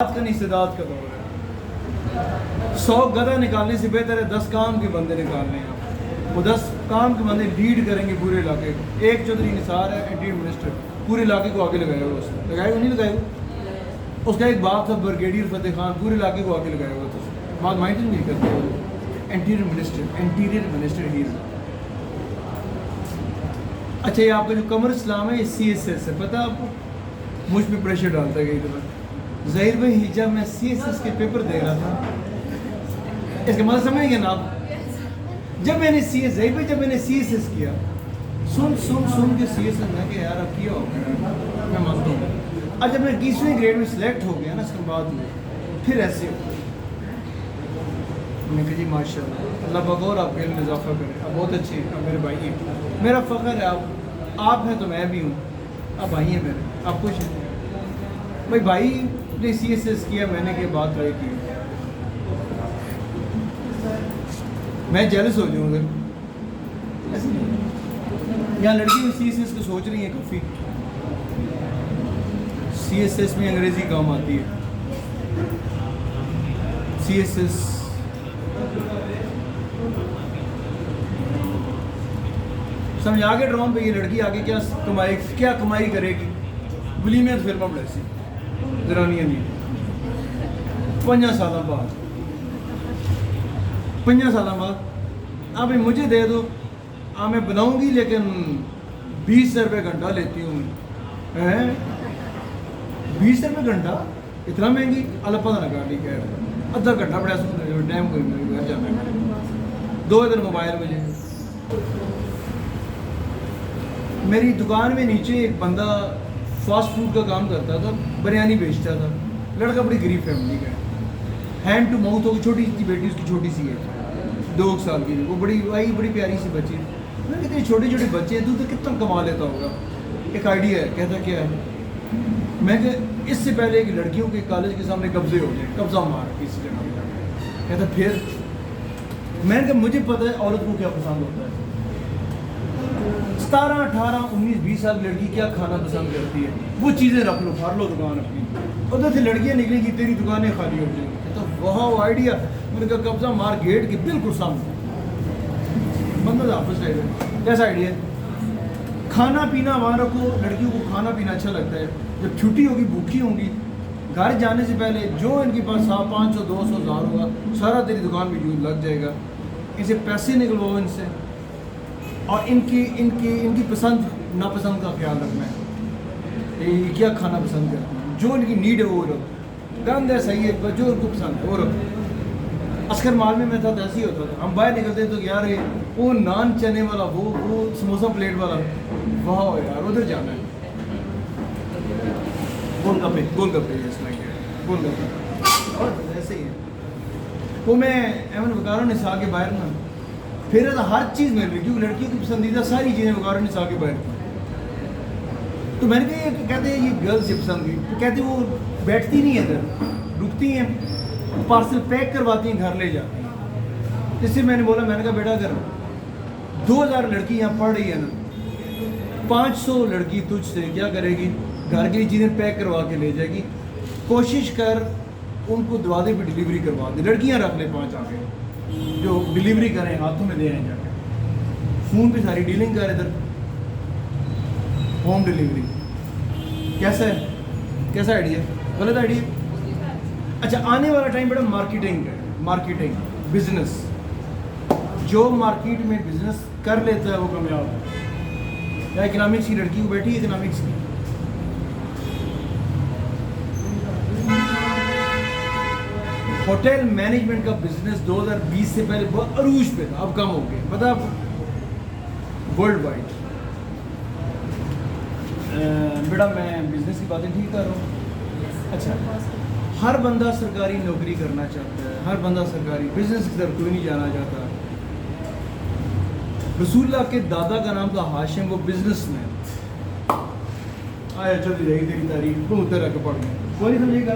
आज का इस्तेदाद का दौर है। 100 गधा निकालने से बेहतर है 10 काम के बंदे निकालने हैं। वो 10 काम के बंदे लीड करेंगे पूरे इलाके को। एक चौधरी निसार है एंटी मिनिस्टर, पूरे इलाके को आगे लगाएगा। उसने लगाएगा नहीं लगाएगा। उसका एक बाप था ब्रिगेडियर फतेह खान, पूरे इलाके को आगे लगाएगा। तो बात माइंड नहीं करते वो एंटीरियर मिनिस्टर ही। अच्छा, ये आपका जो कमर इस्लाम है ये CSS है, पता आपको? मुझ पर प्रेशर डालता है कई दफ़ा। ज़हीर भाई जब मैं CSS के पेपर दे रहा था, इसका मतलब समझ गए ना आप? जब मैंने CSS किया, सुन के CSS में कि यार अब किया हो गया, मैं मानता हूँ। और जब मैं 20वें ग्रेड में सिलेक्ट हो गया ना, इसके बाद में फिर ऐसे मैंने कहा जी माशाल्लाह, अल्लाह बगौर आपके इल्म में इजाफा करे। अब बहुत अच्छे हैं, अब मेरे भाई हैं, मेरा फ़ख्र है। आप हैं तो मैं भी हूँ, अब भाई हैं मेरे, आप कुछ हैं भाई। भाई ने CSS किया, मैंने के बात ट्राई की, मैं जेलस हो जाऊँगा। ऐसे नहीं, यहाँ लड़की भी CSS को सोच रही है काफ़ी। CSS में अंग्रेज़ी काम आती है। CSS समझा के ड्रोन पे ये लड़की आगे क्या कमाई करेगी। वलीमियत फिल्म ऐसी जरानिया नहीं 5 साल बाद आप मुझे दे दो, मैं बनाऊंगी, लेकिन 20 रुपये घंटा लेती हूँ मैं। 20 रुपये घंटा इतना महंगी? अल्लाह पता ना गाड़ी कह रहा, आधा घंटा बड़ा टाइम कोई घर जाना, 2 दिन मोबाइल मुझे। मेरी दुकान में नीचे एक बंदा फास्ट फूड का काम करता था, बिरयानी बेचता था। लड़का बड़ी गरीब फैमिली का है, हैंड टू माउथ होगी। छोटी सी बेटी उसकी छोटी सी है, 2 साल की। वो बड़ी प्यारी सी बच्ची। मैं कहते छोटे बच्चे हैं, तू तो कितना कमा लेता होगा। एक आइडिया है, कहता क्या है, मैं इससे पहले कि लड़कियों के कॉलेज के सामने कब्जे हो जाए, कब्जा मार किसी जगह पे। कहता फिर मैंने कहा मुझे पता है औरत को क्या पसंद होता है। 17, 18, 19, 20 साल की लड़की क्या खाना पसंद करती है, वो चीज़ें रख लो, फाड़ लो दुकान अपनी। उधर से लड़कियाँ निकलेंगी, तेरी दुकानें खाली हो जाएंगी। तो वह आइडिया, मैंने कहा कब्जा मार गेट के बिल्कुल सामने। मतलब आपस कैसा आइडिया? खाना पीना वहाँ रखो। लड़कियों को खाना पीना अच्छा लगता है। जब छुट्टी होगी, भूखी होंगी, घर जाने से पहले जो इनके पास 500, 200, 1000 होगा, सारा तेरी दुकान में यूज लग जाएगा। इसे पैसे निकलवाओ इनसे, और इनकी पसंद नापसंद का ख्याल रखना है। ये क्या खाना पसंद करते हैं, जो इनकी नीड है वो रखो। गंद है सही है, जो उनको पसंद है वो रखो। अस्कर माल में मैं था तो ऐसे ही होता था। हम बाहर निकलते तो यार वो नान चने वाला, वो समोसा प्लेट वाला, वाह यार उधर जाना है। गोलगप्पे और ऐसे ही है। वो मैं एमन वकारों निसा के बाहर ना, फिर हर चीज़ मिल रही, क्योंकि लड़कियों की पसंदीदा सारी चीज़ें वकारों निसा के बाहर थी। तो मैंने कहा ये कहते हैं ये गर्ल्स से पसंद की, तो कहते वो बैठती नहीं है इधर, रुकती हैं, पार्सल पैक करवाती हैं, घर ले जाती हैं। इससे मैंने बोला, मैंने कहा बेटा अगर 2000 लड़की यहाँ पढ़ रही है ना, 500 लड़की तुझसे क्या करेगी, घर की चीज़ें पैक करवा के ले जाएगी। कोशिश कर उनको दरवाजे पे डिलीवरी करवा दे। लड़कियाँ रख ले 5 आके, जो डिलीवरी करें, हाथों में दे रहे हैं जाके। फ़ोन पे सारी डीलिंग कर इधर, होम डिलीवरी। कैसा है, कैसा आइडिया? गलत आइडिया? अच्छा, आने वाला टाइम बेटा मार्केटिंग है, मार्केटिंग बिजनेस। जो मार्केट में बिजनेस कर लेता है वो कामयाब है। या इकोनॉमिक्स की लड़की को बैठी, इकोनॉमिक्स की होटल मैनेजमेंट का बिजनेस 2020 से पहले बहुत अरूज पे था, अब कम हो गया, पता आपको? World wide. बेटा मैं बिजनेस की बातें ठीक कर रहा हूँ। अच्छा, हर बंदा सरकारी नौकरी करना चाहता है, हर बंदा सरकारी बिजनेस की तरफ कोई नहीं जाना चाहता। रसूलुल्लाह के दादा का नाम था हाशिम, वो बिजनेसमैन। आया चली जाएगी तेरी तारीफ, तुम उधर रख पड़ गए, कोई नहीं समझेगा।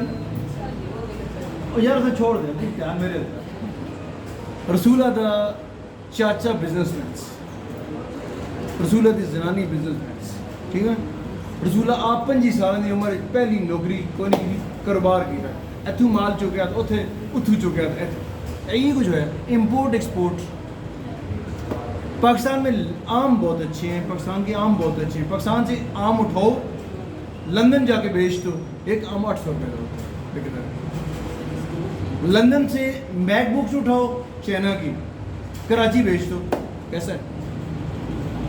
और यार उसे छोड़ दे, ध्यान मेरे। रसूलुल्लाह दा चाचा बिजनेसमैन, रसूलुल्लाह दी जनानी बिजनेसमैन, ठीक है। रसूला आप 25 साल की उम्र पहली नौकरी कोई नहीं कारोबार किया। इतों माल चुकया तो उत्थे उतों चुकया यही कुछ है। इंपोर्ट एक्सपोर्ट पाकिस्तान में आम बहुत अच्छे हैं, पाकिस्तान के आम बहुत अच्छे हैं। पाकिस्तान से आम उठाओ लंदन जाके बेच दो, एक आम 800 रुपये का बिकता है। लंदन से मैकबुक्स उठाओ चाइना की, कराची बेच दो, कैसा है?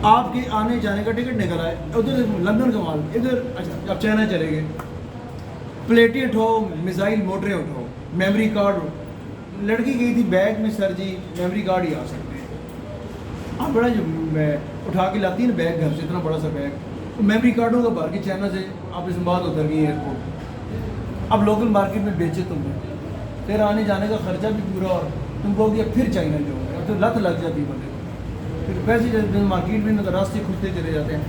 आपके आने जाने का टिकट निकल आए, उधर लंदन का माल इधर, अच्छा अब चाइना चले गए। प्लेटें उठाओ, मिसाइल मोटरें उठाओ, मेमोरी कार्ड। लड़की गई थी बैग में, सर जी मेमोरी कार्ड ही आ सकते हैं। आप बड़ा जो मैं उठा के लाती है ना बैग घर से, इतना बड़ा सा बैग, तो मेमोरी कार्ड होगा भर के चाइना से आप इस्लामाबाद उतर गई एयरपोर्ट। अब लोकल मार्केट में बेचे तुमने, फिर आने जाने का खर्चा भी पूरा, और तुम कहोगे फिर चाइना जाओगे, अब तो लत लग जाती है बंदे को। फिर पैसे जब मार्केट में तो रास्ते खुलते चले जाते हैं।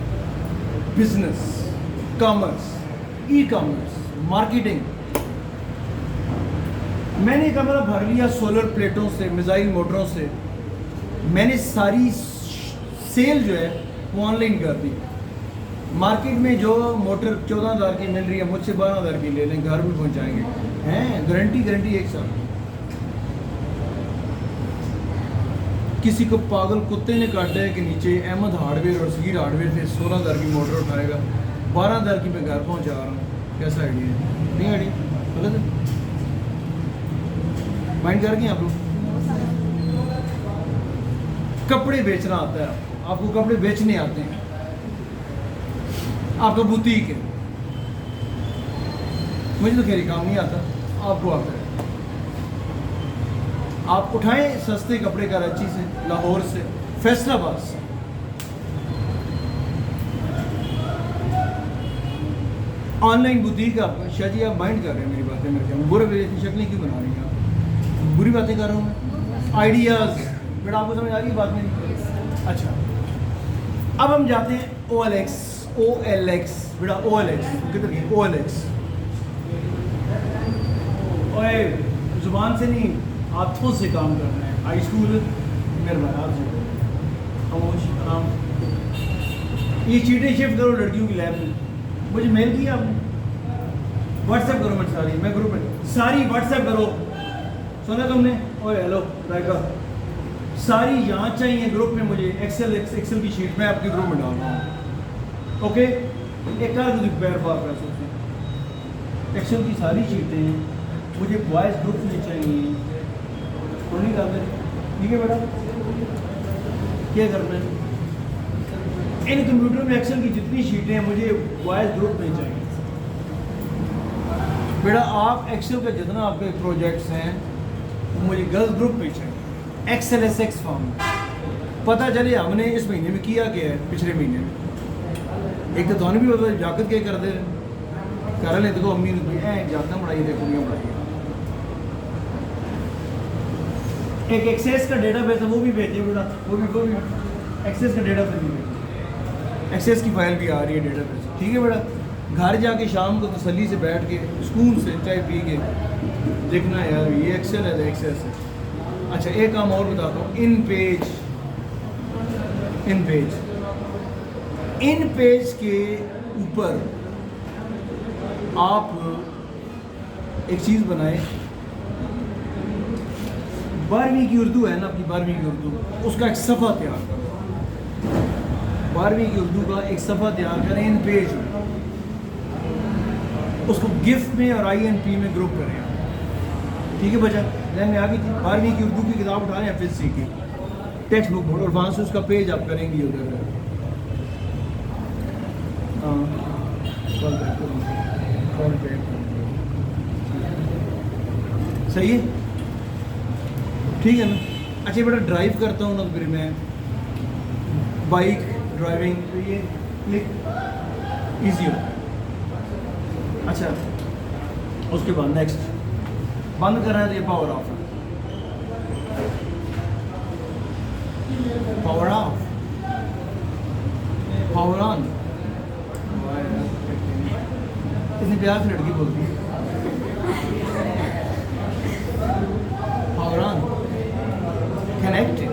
Business, commerce, e commerce, marketing. मैंने कमरा भर लिया सोलर प्लेटों से, मिसाइल मोटरों से। मैंने सारी सेल जो है वो ऑनलाइन कर दी। मार्केट में जो मोटर 14,000 की मिल रही है, मुझसे 12,000 की ले लें, घर भी पहुंचाएंगे, हैं गारंटी 1 साल। किसी को पागल कुत्ते ने काटा है कि नीचे अहमद हार्डवेयर और सगीर हार्डवेयर से 16,000 की मोटर उठाएगा, 12,000 की मैं घर पहुंचा रहा हूँ। कैसा आइडिया है? नहीं आइडिया गलत है? माइंड कर गए आप लोग? कपड़े बेचना आता है आपको, कपड़े बेचने आते हैं, आपका बुटीक है। मुझे तो खैर काम नहीं आता, आपको आता है। आप उठाएं सस्ते कपड़े कराची से, लाहौर से, फैसलाबाद से। ऑनलाइन बुटीक आप शाह जी, आप माइंड कर रहे हैं मेरी बातें, मेरे ख्याल में बुरे इतनी शक्लें क्यों बना रही हैं आप? बुरी बातें कर रहा हूँ मैं? आइडियाज़ बेटा आपको समझ आ रही है बात मेरी? अच्छा, अब हम जाते हैं OLX बेटा, OLX किधर गई? OLX ओए जुबान से नहीं, हाथों से काम करना है। हाई स्कूल मेरे भाई से खामोश आराम। ये चीटें शिफ्ट करो लड़कियों की लैब में। मुझे मेल किया आपने? व्हाट्सएप करो मुझे सारी, मैं ग्रुप में सारी व्हाट्सएप करो। सुना तुमने? ओए हेलो रायका, सारी यहाँ चाहिए ग्रुप में मुझे। एक्सेल की शीट मैं आपके ग्रुप में डाल रहा हूँ, ओके? एक कार मुझे पैर पार कर सकते हैं। एक्सेल की सारी शीटें मुझे बॉयज़ ग्रुप में चाहिए। तो नहीं करते, ठीक है बेटा? क्या करना है? इन कंप्यूटर में एक्सेल की जितनी शीटें हैं मुझे बॉयज़ ग्रुप में चाहिए। बेटा आप एक्सेल का जितना आपके प्रोजेक्ट्स हैं मुझे गर्ल्स ग्रुप में चाहिए, XLSX फॉर्म में। पता चले हमने इस महीने में किया क्या है, पिछले महीने में। एक तो भी पता जाकत क्या कर दे कर ले, देखो अम्मी ने जाता पढ़ाई दे, कुड़ियाँ पढ़ाई। एक एक्सेस का डेटाबेस है वो भी भेजिए बेटा, वो भी एक्सेस का डेटाबेस भी भेजिए। एक्सेस की फाइल भी आ रही है डेटाबेस, ठीक है बेटा? घर जाके शाम को तसल्ली से बैठ के सुकून से चाय पी के देखना है यार ये एक्सेल है, एक्सेस है। अच्छा एक काम और बताता हूँ, इन पेज के ऊपर आप एक चीज़ बनाए। 12वीं की उर्दू है ना, अपनी 12वीं की उर्दू, उसका एक सफ़ा तैयार करो। 12वीं की उर्दू का एक सफ़ा तैयार करें इन पेज में, उसको गिफ्ट में और INP में ग्रुप करें, ठीक है बच्चा? ध्यान में आ गई थी? 12वीं की उर्दू की किताब उठाएं FSC की टेक्स्ट बुक और वहाँ से उसका पेज आप करेंगे उधर। सही है, ठीक है ना? अच्छा बेटा ड्राइव करता हूँ ना, फिर मैं बाइक ड्राइविंग, तो ये क्लिक ईजी हो। अच्छा उसके बाद नेक्स्ट बंद कर रहे हैं तो ये पावर ऑफ है, पावर ऑफ, पावर ऑन। इतनी प्यार से लड़की बोलती है पावर ऑन, कनेक्टेड।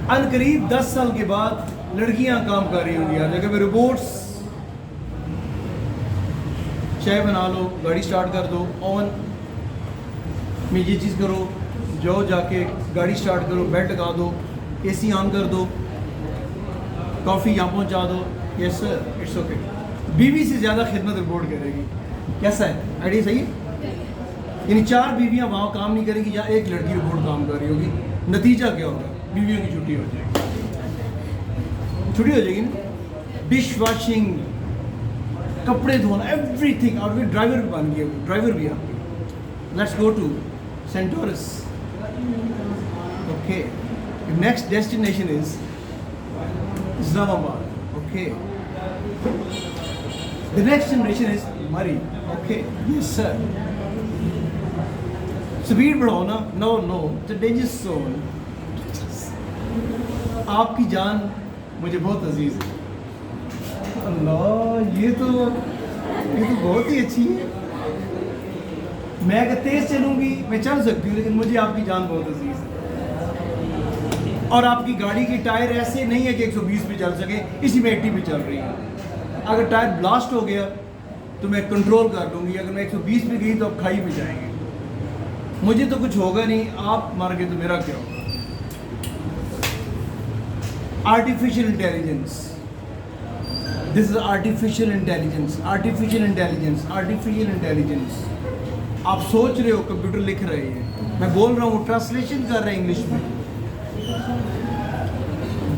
अनकरीब 10 साल के बाद लड़कियां काम कर रही होंगी यार, जगह पे रोबोट्स चाय बना लो, गाड़ी स्टार्ट कर दो, ओवन में ये चीज़ करो, जाओ जाके गाड़ी स्टार्ट करो, बेड लगा दो, एसी ऑन कर दो, कॉफ़ी यहाँ पहुँचा दो। Yes sir, it's okay. बीवी से ज़्यादा खिदमत रिपोर्ट करेगी। कैसा है आइडिया? सही है। यानी 4 बीवियाँ वहाँ काम नहीं करेंगी, या एक लड़की रिपोर्ट काम कर रही होगी। नतीजा क्या होगा? बीवियों की छुट्टी हो जाएगी, छुट्टी हो जाएगी ना। डिश वॉशिंग, कपड़े धोना, एवरीथिंग। और फिर ड्राइवर भी बन गया, ड्राइवर भी आपके। Let's go to Centaurus. Okay, next destination is Islamabad. Okay, the next generation is Murray. Okay, yes sir. Speed बढ़ाओ ना, no, the danger zone. आपकी जान मुझे बहुत अजीज है। अल्लाह, ये तो बहुत ही अच्छी है। मैं अगर तेज चलूंगी मैं चल सकती हूँ, लेकिन मुझे आपकी जान बहुत अजीज है। और आपकी गाड़ी की टायर ऐसे नहीं है कि 120 पे चल सके, इसी में 80 पे चल रही है। अगर टायर ब्लास्ट हो गया तो मैं कंट्रोल कर लूँगी, अगर मैं 120 पे गई तो आप खाई पे जाएंगे। मुझे तो कुछ होगा नहीं, आप मर गए तो मेरा क्या होगा? Artificial intelligence, this is artificial intelligence, artificial intelligence, artificial intelligence. आप सोच रहे हो कंप्यूटर लिख रहे हैं, मैं बोल रहा हूँ ट्रांसलेशन कर रहे हैं इंग्लिश में।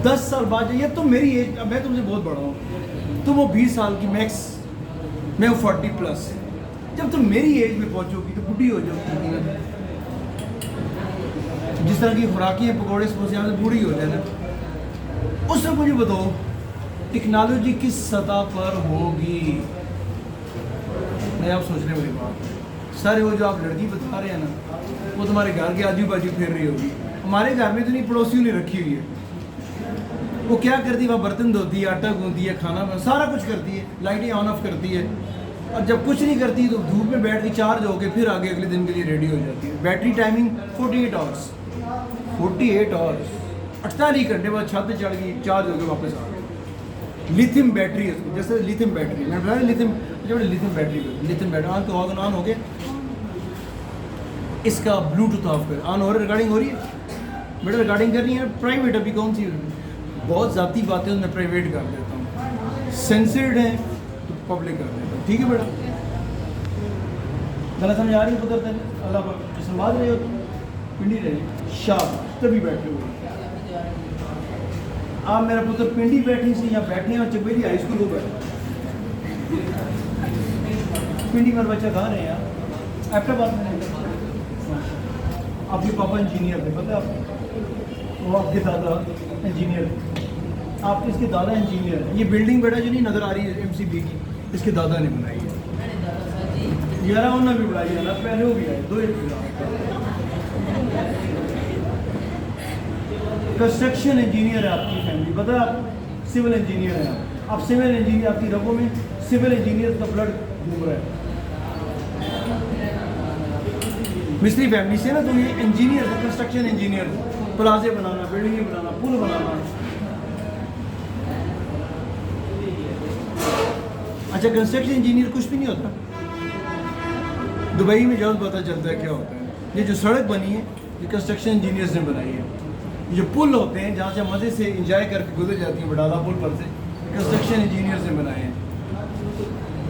10 साल बाद, ये तो मेरी एज, मैं तुमसे बहुत बड़ा हूँ, तुम वो 20 साल की, मैक्स मैं 40 प्लस। जब तुम मेरी एज में पहुंचोगी तो बूढ़ी हो जाओगी। जिस तरह की खुराकी पकौड़े समोसे से बूढ़ी हो जाए ना, उससे मुझे बताओ टेक्नोलॉजी किस सतह पर होगी। मैं आप सोच रहे मेरी बात सारे, वो जो आप लड़की बता रहे हैं ना, वो तुम्हारे घर के आजू बाजू फिर रही होगी। हमारे घर में तो नहीं, पड़ोसियों ने रखी हुई है। वो क्या करती है? वह बर्तन धोती है, आटा गूंथती है, खाना सारा कुछ करती है, लाइटें ऑन ऑफ करती है। और जब कुछ नहीं करती तो धूप में बैठ के चार्ज होकर फिर आगे अगले दिन के लिए रेडी हो जाती है। बैटरी टाइमिंग 48 आवर्स, 48 आवर्स, 48 घंटे बाद छत पे चढ़ गई, चार्ज होकर वापस आ गई। लिथियम बैटरी है उसको, जैसे लिथियम बैटरी, मैं बताया लिथियम, जब lithium battery, lithium battery on तो ऑन हो गया। इसका ब्लूटूथ ऑफ कर, ऑन हो रहा है, रिकॉर्डिंग हो रही है बेटा, रिकॉर्डिंग करनी है। प्राइवेट अभी कौन सी, बहुत ज़ाती बातें मैं प्राइवेट कर देता हूँ, सेंसर्ड है तो पब्लिक कर देता हूँ। ठीक है बेटा, गलत समझ आ रही है पुत्र तेरे? अल्लाह पर संवाद रहे हो तुम, पिंडी रहे शाह तभी बैठे हुए। आप मेरा पुत्र पिंडी बैठने से यहाँ बैठने और चबेली हाई स्कूल हो बैठे। पिंडी मेरा बच्चा कहाँ रहे यार? एबटाबाद में। आपके पापा इंजीनियर थे, पता है आपको? वो आपके दादा इंजीनियर, आप इसके दादा इंजीनियर हैं। ये बिल्डिंग बेटा जो नहीं नज़र आ रही है MCB की, इसके दादा ने बनाई है। यारा उन्होंने भी बनाई है ना, पहले वो भी आए, 2 कंस्ट्रक्शन इंजीनियर है आपकी फैमिली, पता है? आप सिविल इंजीनियर हैं। आप सिविल इंजीनियर, आपकी रगों में सिविल इंजीनियर का ब्लड घूम रहा है। मिस्त्री फैमिली से ना, तो ये इंजीनियर है, कंस्ट्रक्शन इंजीनियर, प्लाजे बनाना, बिल्डिंगें बनाना, पुल बनाना। अच्छा, कंस्ट्रक्शन इंजीनियर कुछ भी नहीं होता। दुबई में जाओ तो पता चलता है क्या होता है। ये जो सड़क बनी है ये कंस्ट्रक्शन इंजीनियर्स ने बनाई है। ये जो पुल होते हैं जहाँ से मज़े से इंजॉय करके गुजर जाती है बडाला पुल पर से, कंस्ट्रक्शन इंजीनियर्स ने बनाए हैं।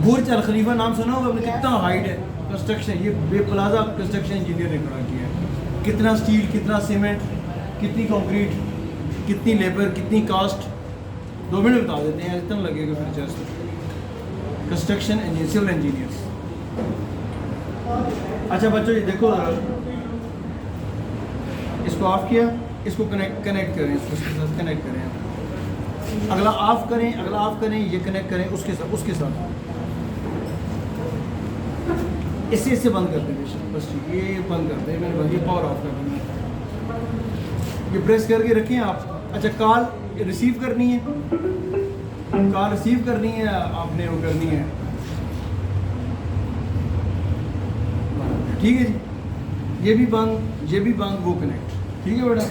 बुर्ज अल खलीफा नाम सुना होगा आपने, कितना हाइट है कंस्ट्रक्शन, ये बेप्लाजा कंस्ट्रक्शन इंजीनियर ने खड़ा किया है। कितना स्टील, कितना सीमेंट, कितनी कंक्रीट, कितनी लेबर, कितनी कास्ट, 2 मिनट बता देते हैं, इतना लगेगा फिर just. Construction engineer, civil engineers. अच्छा बच्चों ये देखो, इसको ऑफ किया, इसको कनेक्ट करें, इसके साथ कनेक्ट करें। अगला ऑफ करें, अगला ऑफ करें, ये कनेक्ट करें उसके साथ इससे बंद कर दें बस। ठीक, ये बंद कर दें, मैंने ये पावर ऑफ कर दें। ये प्रेस करके रखें आप। अच्छा, कॉल रिसीव करनी है, कॉल रिसीव करनी है आपने, वो करनी है। ठीक है जी, ये भी बंद, वो कनेक्ट। ठीक है बेटा।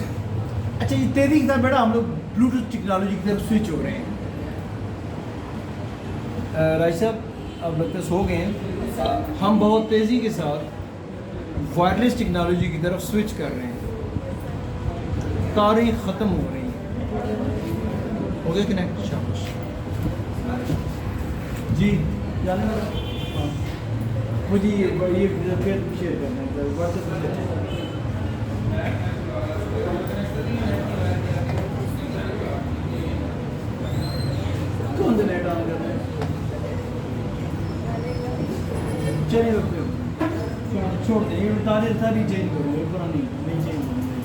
अच्छा, ये तेजी के साथ बेटा हम लोग ब्लूटूथ टेक्नोलॉजी की तरफ स्विच हो रहे हैं। राय साहब अब लगता है सो गए हैं। हम बहुत तेज़ी के साथ वायरलेस टेक्नोलॉजी की तरफ स्विच कर रहे हैं। कारें ख़त्म हो रही हैं। हो गया कनेक्ट? शाबाश जी। जाने वाला हाँ, मुझे ये फिर शेयर करना है व्हाट्सएप पर। कौन सा नेट ऑन करना है? चलिए छोड़ दें, ये तारे सारी चेंज करूँगा, पुरानी नहीं चेंज करूँगी।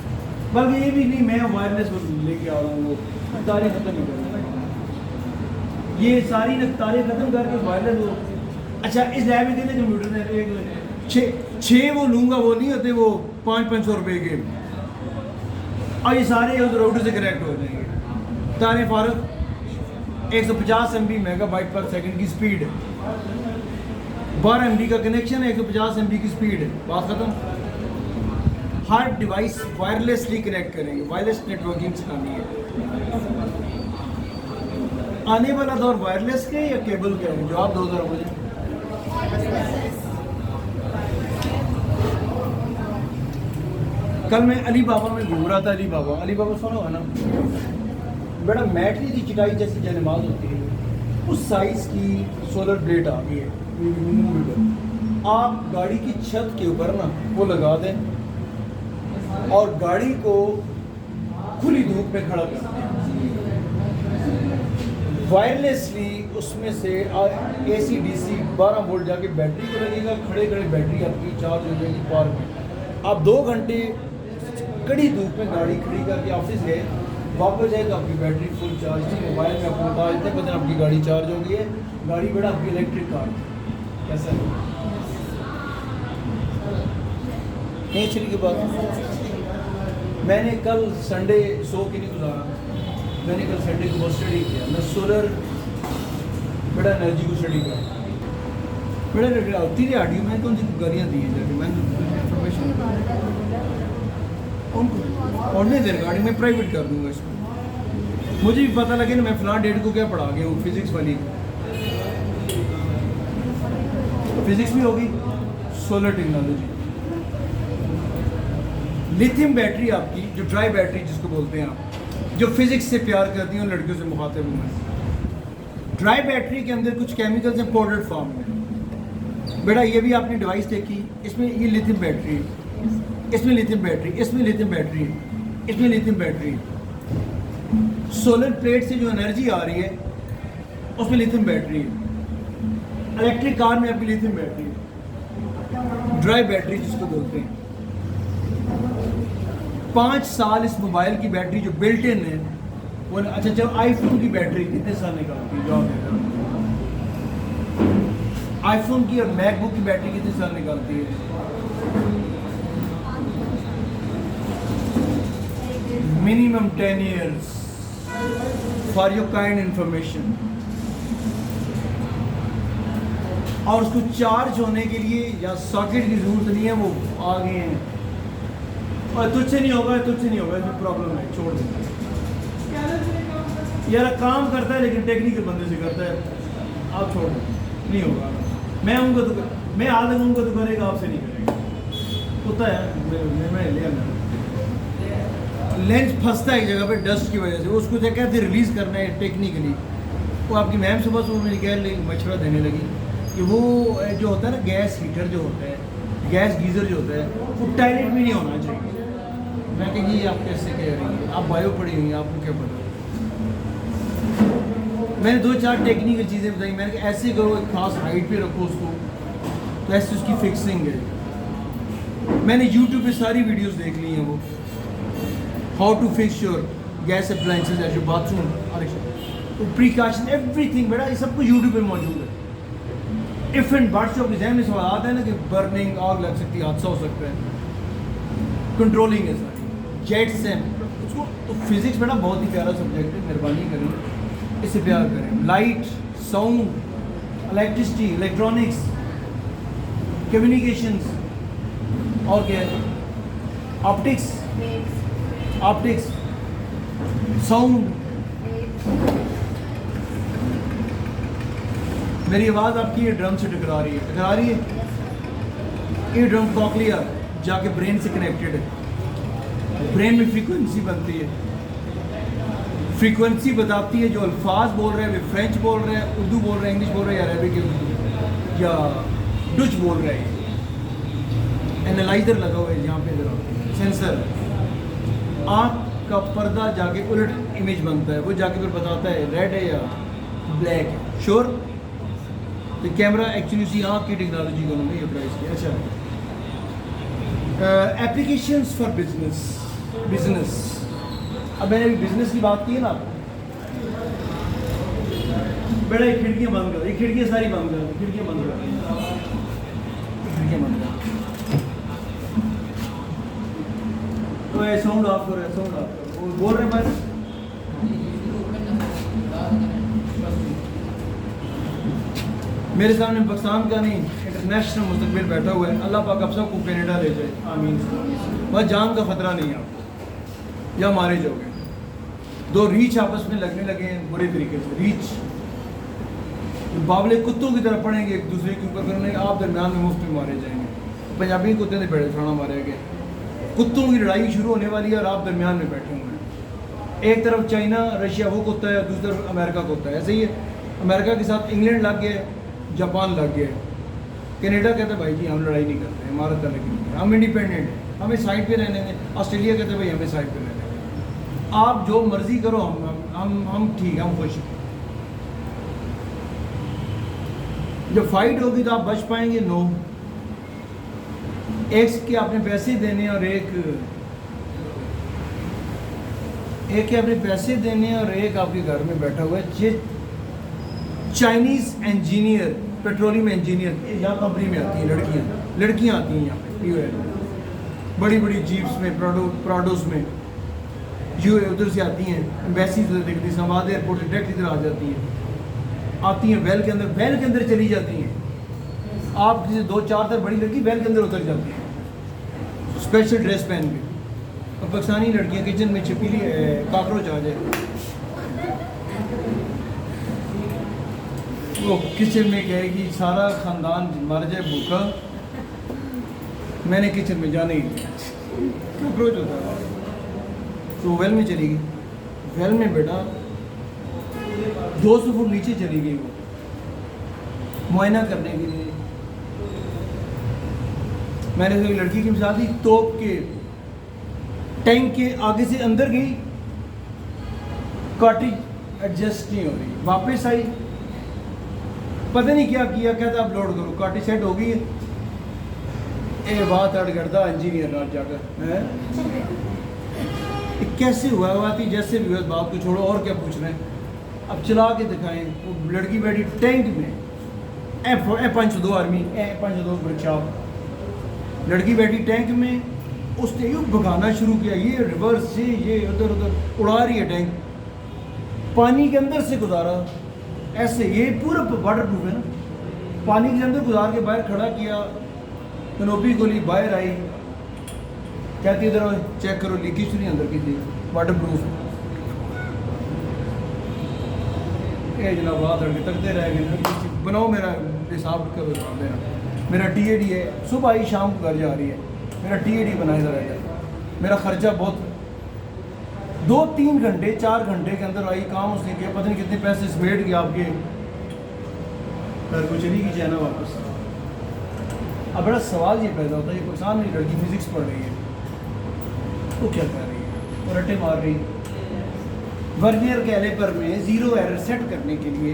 बल्कि ये भी नहीं, मैं वायरलेस लेके आ रहा हूँ, वो तारे ख़त्म नहीं करना, ये सारी तारे ख़त्म करके वायरलेस हो। अच्छा, इस लैब में कितने कंप्यूटर में एक छः वो लूँगा, वो नहीं होते वो 500-500 रुपये के, और ये सारे उस राउटर से कनेक्ट हो जाएंगे। तारे फारूक 150 MB मेगाबाइट पर सेकंड की स्पीड है, 12 MB का कनेक्शन है, 150 MB की स्पीड है, बात खत्म। हर डिवाइस वायरलेसली कनेक्ट करेंगे, वायरलेस नेटवर्किंग सिखानी है। आने वाला दौर वायरलेस के या केबल के है? जवाब दो जरा मुझे। कल मैं अली बाबा में घूम रहा था, अली बाबा सुना हुआ ना, बड़ा मैट नहीं थी, चिटाई जैसी जयनमाज होती है, उस साइज की सोलर प्लेट आ गई है। आप गाड़ी की छत के ऊपर ना वो लगा दें और गाड़ी को खुली धूप में खड़ा कर दें, वायरलेसली उसमें से AC DC 12 वोल्ट जाके बैटरी को लगेगा, खड़े खड़े बैटरी आपकी चार्ज हो जाएगी पार्क में। आप 2 घंटे कड़ी धूप में गाड़ी खड़ी करके ऑफिस गए, वापस जाए तो आपकी बैटरी फुल चार्ज थी। मोबाइल में आपको बता देते हैं आपकी गाड़ी चार्ज हो गई है, गाड़ी बड़ा आपकी इलेक्ट्रिक कार कैसा है। नहीं चली के बाद मैंने कल संडे सो के नहीं गुजारा, मैंने कल संडे को बहुत स्टडी किया। मैं सोलर बड़ा एनर्जी को स्टडी किया, बड़ा होती रही आडियो में कौन सी गाड़ियाँ दी हैं जाके, मैंने इन्फॉर्मेशन उनको और नहीं दे गाड़ी में प्राइवेट कर दूँगा इसको। मुझे भी पता लगे ना मैं फ़लाँ डेट को क्या पढ़ा गया हूँ, फिज़िक्स वाली, फिज़िक्स भी होगी, सोलर टेक्नोलॉजी। लिथियम बैटरी आपकी, जो ड्राई बैटरी जिसको बोलते हैं आप, जो फिज़िक्स से प्यार करती हैं लड़कियों से मुखातिब हूँ मैं। ड्राई बैटरी के अंदर कुछ केमिकल्स हैं पाउडर फॉर्म में। बेटा ये भी आपने डिवाइस देखी, इसमें ये लिथियम बैटरी, इसमें लिथियम बैटरी, इसमें लिथियम बैटरी, इसमें लिथियम बैटरी। सोलर प्लेट से जो एनर्जी आ रही है उसमें लिथियम बैटरी है। इलेक्ट्रिक कार में आपकी लिथियम बैटरी है, ड्राई बैटरी जिसको बोलते हैं। 5 साल इस मोबाइल की बैटरी जो बिल्ट इन है वो। अच्छा जब आईफोन की बैटरी कितने साल निकालती है, जवाब देगा। आईफोन की और मैकबुक की बैटरी कितने साल निकालती है? Minimum 10 years for your kind information. और उसको चार्ज होने के लिए या सॉकेट की जरूरत नहीं है, वो आ गए हैं। और तुझसे नहीं होगा, तुझसे नहीं होगा, इसमें प्रॉब्लम है, छोड़ दे यार। काम करता है लेकिन टेक्निकल बंदे से करता है, आप छोड़ दो, नहीं होगा। मैं आऊँगा तो मैं आ लगूँगा तो करेगा, आपसे नहीं करेगा, होता है। मैं लिया लेंस फंसता है एक जगह पे डस्ट की वजह से, उसको क्या कहते हैं रिलीज़ करना है टेक्निकली। वो आपकी मैम सुबह सुबह मेरी कह रही मशवरा देने लगी कि वो जो होता है ना गैस हीटर जो होता है, गैस गीज़र जो होता है, वो टॉयलेट में नहीं होना चाहिए। मैं कही आप कैसे कह रही हैं, आप बायो पढ़ी हुई हैं, आपको क्या पता। मैंने 2-4 टेक्निकल चीज़ें बताई, मैंने कहा ऐसे करो, एक खास हाइट पे रखो उसको, तो ऐसे उसकी फिक्सिंग है। मैंने यूट्यूब पे सारी वीडियोस देख ली हैं, वो how to fix your gas appliances at your bathroom, तो प्रिकॉशन एवरीथिंग, बेटा ये सब कुछ यूट्यूब पे मौजूद है। इफ़ एंड बट्स जो जहन में सवाल आता है ना कि बर्निंग, आग लग सकती है, हादसा हो सकता है, कंट्रोलिंग है सारी जेट्स हैं उसको। तो फिज़िक्स बेटा बहुत ही प्यारा सब्जेक्ट है, मेहरबानी करें इससे प्यार करें। Light, sound, electricity, electronics, communications, और क्या है, ऑप्टिक्स, साउंड, मेरी आवाज़ आपकी ये ड्रम से टकरा रही है। ये ड्रम कॉकलिया जाके ब्रेन से कनेक्टेड है, ब्रेन में फ्रीक्वेंसी बनती है, फ्रीक्वेंसी बताती है जो अल्फाज बोल रहे हैं, वे फ्रेंच बोल रहे हैं, उर्दू बोल रहे हैं, इंग्लिश बोल रहे हैं, या अरबिक या डच बोल रहे हैं। एनालाइजर लगा हुआ है यहाँ पे, जरा सेंसर, आँख का पर्दा जाके उलट इमेज बनता है, वो जाके फिर बताता है रेड है या ब्लैक है। श्योर? तो कैमरा एक्चुअली उसी आँख की टेक्नोलॉजी को उन्होंने यूटिलाइज किया। अच्छा, एप्लीकेशंस फॉर बिजनेस। अब मैंने अभी बिजनेस की बात की है ना, बेटा ये खिड़कियाँ बंद कर, ये खिड़कियाँ सारी बंद कर, खिड़कियाँ बंद कर, खिड़कियाँ बंद कर, तो ये साउंड ऑफ करो, साउंड ऑफ करो, वो बोल रहे बस। मेरे सामने पाकिस्तान का नहीं इंटरनेशनल मुस्तकबिल बैठा हुआ है। अल्लाह पाक आप सबको कनाडा ले जाए, आमीन। बस जान का खतरा नहीं है आपको, या मारे जाओगे। दो रीछ आपस में लगने लगे हैं बुरे तरीके से, रीछ बावले कुत्तों की तरह पड़ेंगे एक दूसरे के ऊपर, करने आप दरमियान में मुफ्त में मारे जाएंगे। पंजाबी कुत्ते ने बड़े थाना मारे गए, कुत्तों की लड़ाई शुरू होने वाली है और आप दरमियान में बैठे हुए हैं। एक तरफ चाइना रशिया वो कुत्ता है, दूसरी तरफ अमेरिका कुत्ता है। ऐसे ही अमेरिका के साथ इंग्लैंड लग गया, जापान लग गया, कनाडा कहते हैं भाई जी हम लड़ाई नहीं करते, हमारा तरह की हम इंडिपेंडेंट हैं, हमें साइड पे रहने दें। ऑस्ट्रेलिया कहते हैं भाई हमें साइड पे रहने दें, आप जो मर्जी करो, हम ठीक है, हम खुश हैं। जब फाइट होगी तो आप बच पाएंगे? नो। एक के आपने पैसे देने और एक के आपने पैसे देने और एक आपके घर में बैठा हुआ है चाइनीज़ इंजीनियर, पेट्रोलियम इंजीनियर, यहाँ कंपनी में आती हैं लड़कियाँ आती हैं यहाँ पे, बड़ी बड़ी जीप्स में, प्राडोस में, जो उधर से आती हैं, एम्बेसी से देखती हैं, समाद एयरपोर्ट से डायरेक्ट इधर आ जाती हैं, आती हैं वेल के अंदर चली जाती हैं। आप किसी 2-4 तरह बड़ी लड़की वेल के अंदर उतर जाती है स्पेशल ड्रेस पहन के, और पाकिस्तानी लड़कियाँ किचन में छिपी कॉकरोच आ जाए, वो किचन में कहेगी सारा ख़ानदान मर जाए भूखा, मैंने किचन में जाने ही दिया, कॉकरोच होता है। तो वेल में चली गई, वेल में बेटा 200 फुट नीचे चली गई वो मुआयना करने के लिए। मैंने तो एक लड़की की मिसाल दी, तोप के टैंक के आगे से अंदर गई, कार्ट्रिज एडजस्ट नहीं हो रही, वापस आई, पता नहीं क्या किया, कहता आप लोड करो, कार्ट्रिज सेट हो गई है। ए बात अड़ करता इंजीनियर रात जाकर है, कैसे हुआ थी जैसे भी बात को छोड़ो, और क्या पूछ रहे हैं, अब चला के दिखाएं। वो लड़की बैठी टैंक में, F-502 आर्मी, F-502 वर्कशॉप, लड़की बैठी टैंक में, उसने यूँ भगाना शुरू किया, ये रिवर्स से ये उधर उधर उड़ा रही है टैंक, पानी के अंदर से गुजारा ऐसे, ये पूरा वाटर प्रूफ है ना, पानी के अंदर गुजार के बाहर खड़ा किया, कनोपी गोली बाहर आई, कहती इधर चेक करो लीकेज नहीं अंदर की थी, वाटर प्रूफ। ये जनाब बात तकते रह गए, बनाओ मेरा हिसाब का देना, मेरा TAD है, सुबह आई शाम को घर जा रही है, मेरा TAD बनाए ज़रा, मेरा ख़र्चा बहुत 2-3 घंटे 4 घंटे के अंदर आई, काम उसने किया, पता नहीं कितने पैसे समेट गया आपके, घर को चली गई चाइना वापस। अब बड़ा सवाल ये पैदा होता है, ये पाकिस्तान में लड़की फिज़िक्स पढ़ रही है, वो क्या कर रही है, वो रट्टे मार रही है। वर्नियर कैलिपर में 0 एरर सेट करने के लिए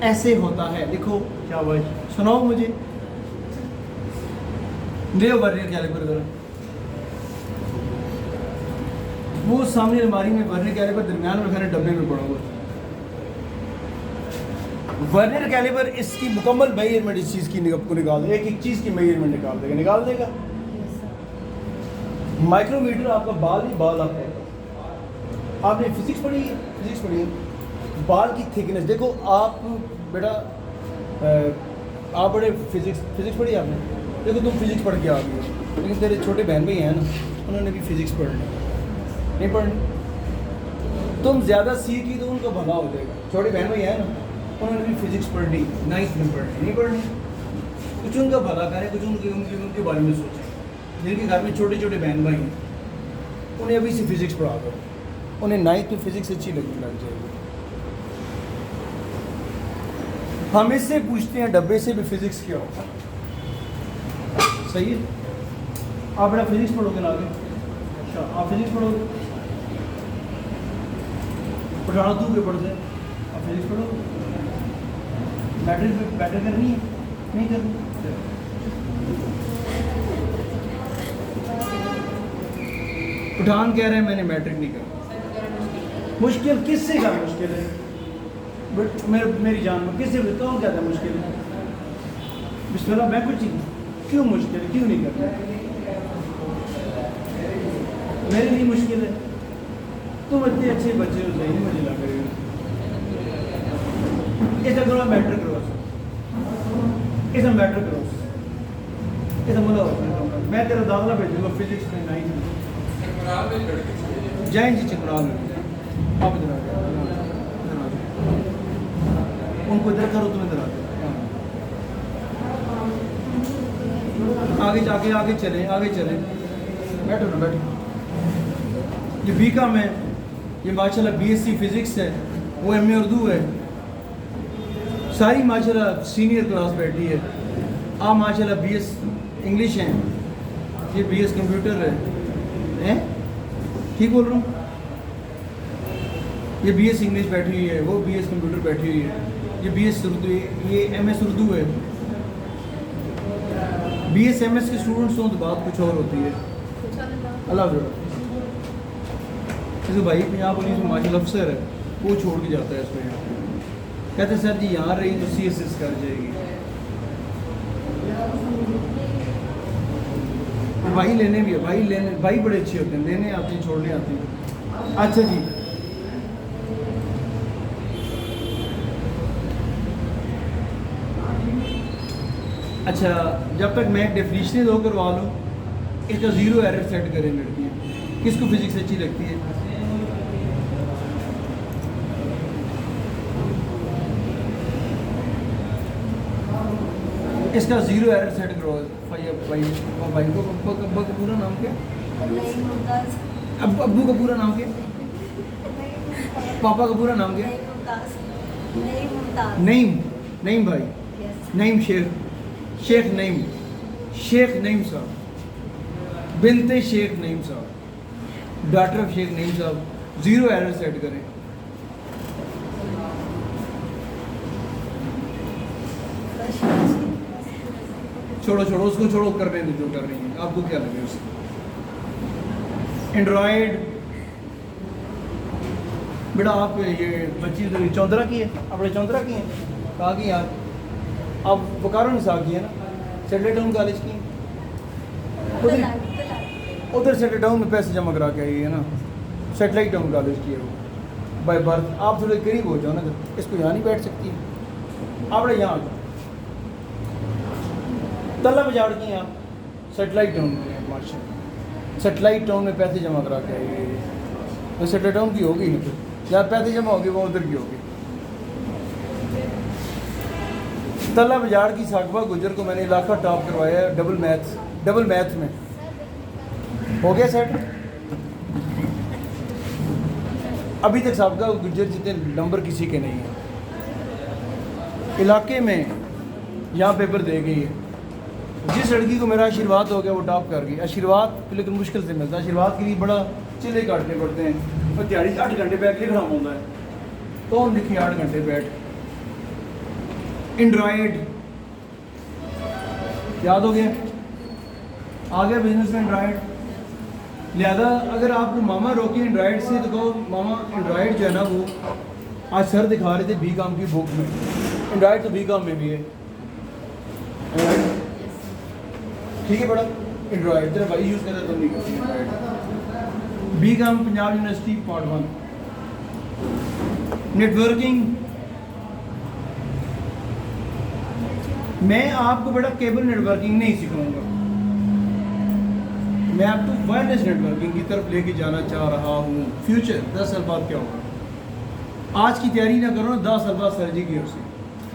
ऐसे होता है, देखो क्या हुआ, सुनाओ मुझे, ले वर्नियर कैलिपर करो, वो सामने अलमारी में वर्नियर कैलिपर दरमियान में रखा डब्बे में पड़ा हुआ। वर्नियर कैलिपर इसकी मुकम्मल मेजरमेंट इस चीज़ की को निकाल देगा, एक चीज़ की मेजरमेंट निकाल देगा। माइक्रोमीटर आपका बाल ही बाल आपने फिजिक्स पढ़ी है, बाल की थिकनेस देखो। आप बेटा आप बड़े फिजिक्स पढ़ी आपने, देखो तुम फिजिक्स पढ़ के आ गए हो, लेकिन तेरे छोटे बहन भाई हैं ना, उन्होंने भी फिजिक्स पढ़ ली, नहीं पढ़नी, तुम ज़्यादा सीखी तो उनका भला हो जाएगा। छोटे बहन भाई हैं ना, उन्होंने भी फिजिक्स पढ़नी, 9th में पढ़नी, नहीं पढ़नी। कुछ उनका भला करें, कुछ उनके बारे में सोचें। जिनके घर में छोटे छोटे बहन भाई हैं, उन्हें अभी से फिजिक्स पढ़ा दो, उन्हें 9th में फिजिक्स अच्छी लगने लग जाएगी। हम इससे पूछते हैं डब्बे से भी फिजिक्स क्या होगा। सही है, आप बेटा फिजिक्स पढ़ोगे ना आगे? अच्छा, आप फिजिक्स पढ़ोगे? पढ़ाना तू के पढ़ते हैं, आप फिजिक्स पढ़ोगे? मैट्रिक करनी है, नहीं करनी? पठान कह रहे हैं मैंने मैट्रिक नहीं करना। मुश्किल किससे का मुश्किल है? बट मेरी जान में किससे कौन कहता है मुश्किल है? बिस्मिल्लाह, मैं कुछ क्यों मुश्किल, क्यों नहीं करता? मेरे लिए मुश्किल है। तुम इतने अच्छे बच्चे हो, सही नहीं मुझे लग रही हो। ऐसा करो मैट्रिक करो, ऐसा मैट्रिक करो, ऐसा बोलो मैं तेरा दाखिला भेजूंगा फिजिक्स में 9th में। जैन जी चिकराल में आप इधर आ जाओ, उनको इधर करो, तुम इधर आ जाओ। आगे जाके आगे चले, बैठो ना, बैठो। ये बीकॉम है, ये माशाल्लाह बीएससी फिजिक्स है, वो एमए उर्दू है, सारी माशाल्लाह सीनियर क्लास बैठी है। आप माशाल्लाह बीएस इंग्लिश हैं, ये बीएस कंप्यूटर है, ठीक बोल रहा हूँ? ये बीएस इंग्लिश बैठी हुई है, वो बीएस कंप्यूटर बैठी हुई है, ये बीएस उर्दू, ये एमएस उर्दू है। बीएस एमएस के स्टूडेंट्स हों तो बात कुछ और होती है। अल्लाह जैसे भाई पंजाब पुलिस में माशाल्लाह अफसर है, वो छोड़ के जाता है इसमें, कहते सर जी यहाँ रही तो CSS कर जाएगी। भाई लेने भी है, भाई बड़े अच्छे होते हैं, लेने आते हैं, छोड़ने आते हैं। अच्छा जी, अच्छा, जब तक मैं डेफिनेशन दो करवा लूँ, इसका 0 एरर सेट करें लड़कियाँ। किसको फिजिक्स अच्छी लगती है? इसका 0 एरर सेट करो भाई को। अब्बा का पूरा नाम क्या? अब्बू का पूरा नाम क्या? पापा का पूरा नाम क्या? नईम भाई, नईम शेख नईम साहब, बिनते शेख नईम साहब, डॉटर ऑफ शेख नईम साहब। 0 एरर सेट करें। छोड़ो उसको छोड़ो, करने दो जो कर रही है, आपको क्या लगे उससे? एंड्रॉयड बेटा, आप ये बच्ची चौंतरा की है, अपने चौंतरा की है, कहाँ की यार? आप बोकारो निसाब की है ना? सेटल टाउन कॉलेज की उधर सेटल टाउन में पैसे जमा करा के आई है ना? सेटेलाइट टाउन कॉलेज की है वो, बाय बर्थ। आप थोड़े करीब हो जाओ ना, इसको यहाँ नहीं बैठ सकती है, आप यहाँ तल्ला बजाड़ की हैं आप, सेटेलाइट टाउन में माशा, सेटेलाइट टाउन में पैसे जमा करा के आई, तो सेटेलाइट टाउन की होगी नहीं, फिर जहाँ पैसे जमा होगी वो उधर की होगी। तल्ला बजाड़ की साकबा गुजर को मैंने इलाका टॉप करवाया है डबल मैथ्स में, हो गया सेट। अभी तक साकबा गुजर जितने नंबर किसी के नहीं हैं इलाके में, यहाँ पेपर दे गई है। जिस लड़की को मेरा आशीर्वाद हो गया वो टॉप कर गई। आशीर्वाद लेकिन मुश्किल से मिलता है, आशीर्वाद के लिए बड़ा चिल्ले काटने पड़ते हैं, और दिहाड़ी 8 घंटे बैठ लिखना होता है, कौन लिखी 8 घंटे बैठ। एंड्रॉयड याद हो गया, आ गया बिजनेस में एंड्रॉयड। लिहाजा अगर आपको मामा रोके एंड्रॉयड से तो कहो मामा एंड्रॉयड जो है ना, वो आज सर दिखा रहे थे बीकॉम की बुक में, एंड्रॉयड तो बीकॉम में भी है, ठीक है बड़ा। एंड्रॉयड तेरा भाई यूज़ करता है, तुम नहीं करती Android. B Com Punjab university part 1। Networking, मैं आपको बड़ा केबल नेटवर्किंग नहीं सिखाऊंगा, मैं आपको वायरलेस नेटवर्किंग की तरफ लेके जाना चाह रहा हूँ। फ्यूचर 10 साल बाद क्या होगा, आज की तैयारी ना करो ना, 10 साल बाद सर्जी की उससे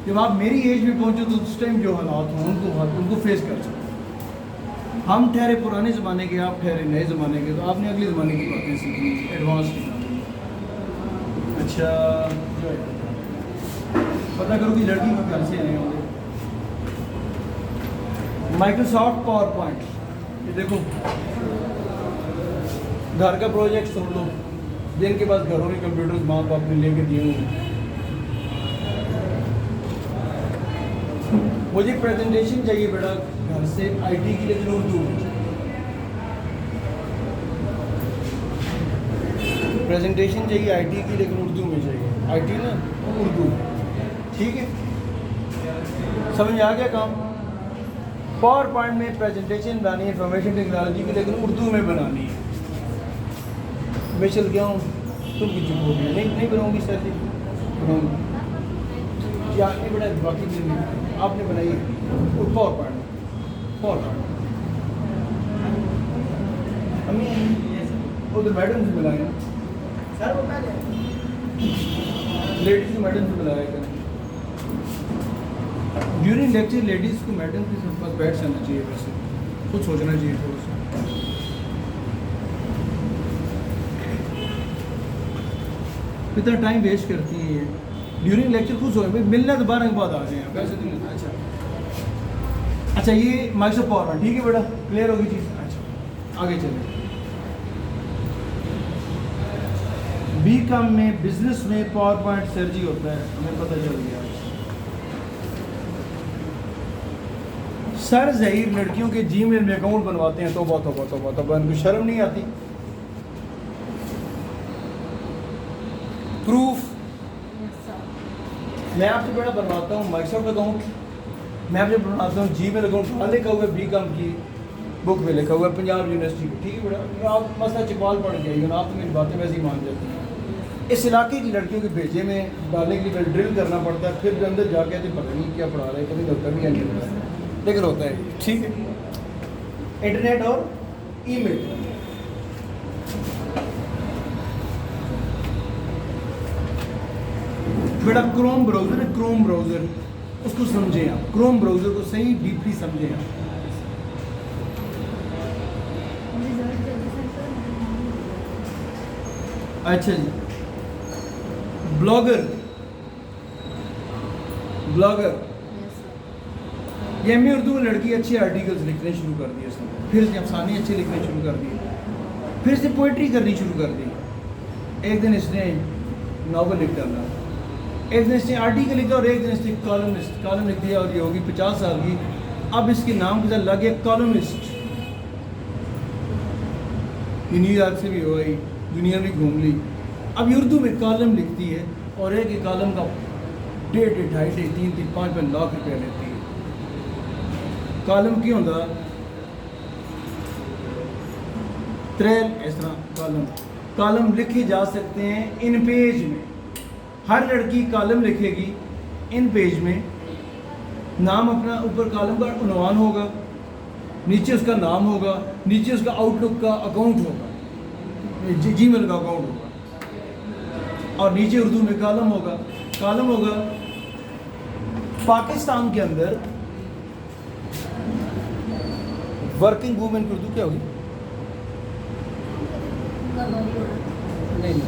जब आप मेरी एज में पहुँचो तो उस टाइम जो हालात हों उनको फेस कर सकते। हम ठहरे पुराने ज़माने के, आप ठहरे नए ज़माने के, तो आपने अगले ज़माने की बातें सीखी, एडवांस टेक्नोलॉजी। अच्छा, पता करो कि लड़की को घर से आए होंगे। माइक्रोसॉफ्ट पावर पॉइंट, ये देखो घर का प्रोजेक्ट सुन लो, जिनके पास घरों में कंप्यूटर माँ बाप ने लेके दिए होंगे। मुझे प्रेजेंटेशन चाहिए बेटा घर से आईटी की, लेकिन उर्दू में। प्रेजेंटेशन चाहिए आईटी की, लेकिन उर्दू में चाहिए। आईटी ना उर्दू, ठीक है? समझ आ गया काम? पावर पॉइंट में प्रेजेंटेशन बनानी है इंफॉर्मेशन टेक्नोलॉजी की, लेकिन उर्दू में बनानी है। मैं चल गया हूँ, तुम भी चुप हो गए। नहीं बनाऊंगी सर जी, बनाऊंगी। क्या आपने बनाई? बाकी दिन आपने बनाई और पावर पॉइंट हमें उधर मैडम से मिलाए सर, वो लेडीज को मैडम से मिलाया करें। ड्यूरिंग लेक्चर लेडीज़ को मैडम के पास बैठ जाना चाहिए, वैसे कुछ सोचना चाहिए थोड़ा सा। इतना टाइम वेस्ट करती है ड्यूरिंग लेक्चर, खुश हो मिलना तो 12 के बाद आ जाए वैसे तो अच्छा, ये माइक्रोसॉफ्ट पावर पॉइंट, ठीक है बेटा, क्लियर होगी चीज़। अच्छा आगे चलें। बीकॉम में बिजनेस में पावर पॉइंट सर्जी होता है, हमें पता चल गया। सर ज़हीर लड़कियों के जीमेल में अकाउंट बनवाते हैं, तो इनको शर्म नहीं आती? प्रूफ मैं आपसे बड़ा बनवाता हूँ माइक्रोसॉफ्ट अकाउंट, मैं आपसे बनवाता हूँ जीमेल अकाउंट। वहाँ लिखा हुआ है बीकॉम की बुक में लिखा हुआ है पंजाब यूनिवर्सिटी में, ठीक है बेटा? आप मसला चपाल पढ़ के आइए, आप तो मेरी बातें वैसे ही मान जाती हैं। इस इलाके की लड़कियों के भेजे में डालने के लिए ड्रिल करना पड़ता है, फिर अंदर जाके तो पता नहीं क्या पढ़ा रहे, कभी होता भी या नहीं होता, लेकिन होता है, ठीक है? इंटरनेट और ईमेल। बेटा क्रोम ब्राउज़र है, क्रोम ब्राउज़र उसको समझें आप, क्रोम ब्राउज़र को सही डीपली समझें आप। अच्छा जी, ब्लॉगर ये एम उर्दू में लड़की अच्छे आर्टिकल्स लिखने शुरू कर दिए उसने, फिर से अफसाने अच्छे लिखने शुरू कर दिए, फिर से पोइट्री करनी शुरू कर दी। एक दिन इसने नावल लिख डाला, एक दिन इसने आर्टिकल लिखा और एक दिन इसने कॉलम लिख दिया, और ये होगी 50 साल की। अब इसके नाम के साथ लग गया कॉलमिस्ट। ये न्यूयॉर्क से भी हो गई, दुनिया में घूम ली, अब उर्दू में कॉलम लिखती है, और एक कॉलम का 1.5, 2.5, 3, 5 लाख रुपया लेती है। कॉलम क्यों होता? ट्रेल इस तरह कॉलम लिखे जा सकते हैं इन पेज में। हर लड़की कॉलम लिखेगी इन पेज में, नाम अपना, ऊपर कॉलम का उन्वान होगा, नीचे उसका नाम होगा, नीचे उसका आउटलुक का अकाउंट होगा, जीमेल का अकाउंट होगा, और नीचे उर्दू में कॉलम होगा। पाकिस्तान के अंदर वर्किंग वुमेन की उर्दू क्या होगी? नहीं,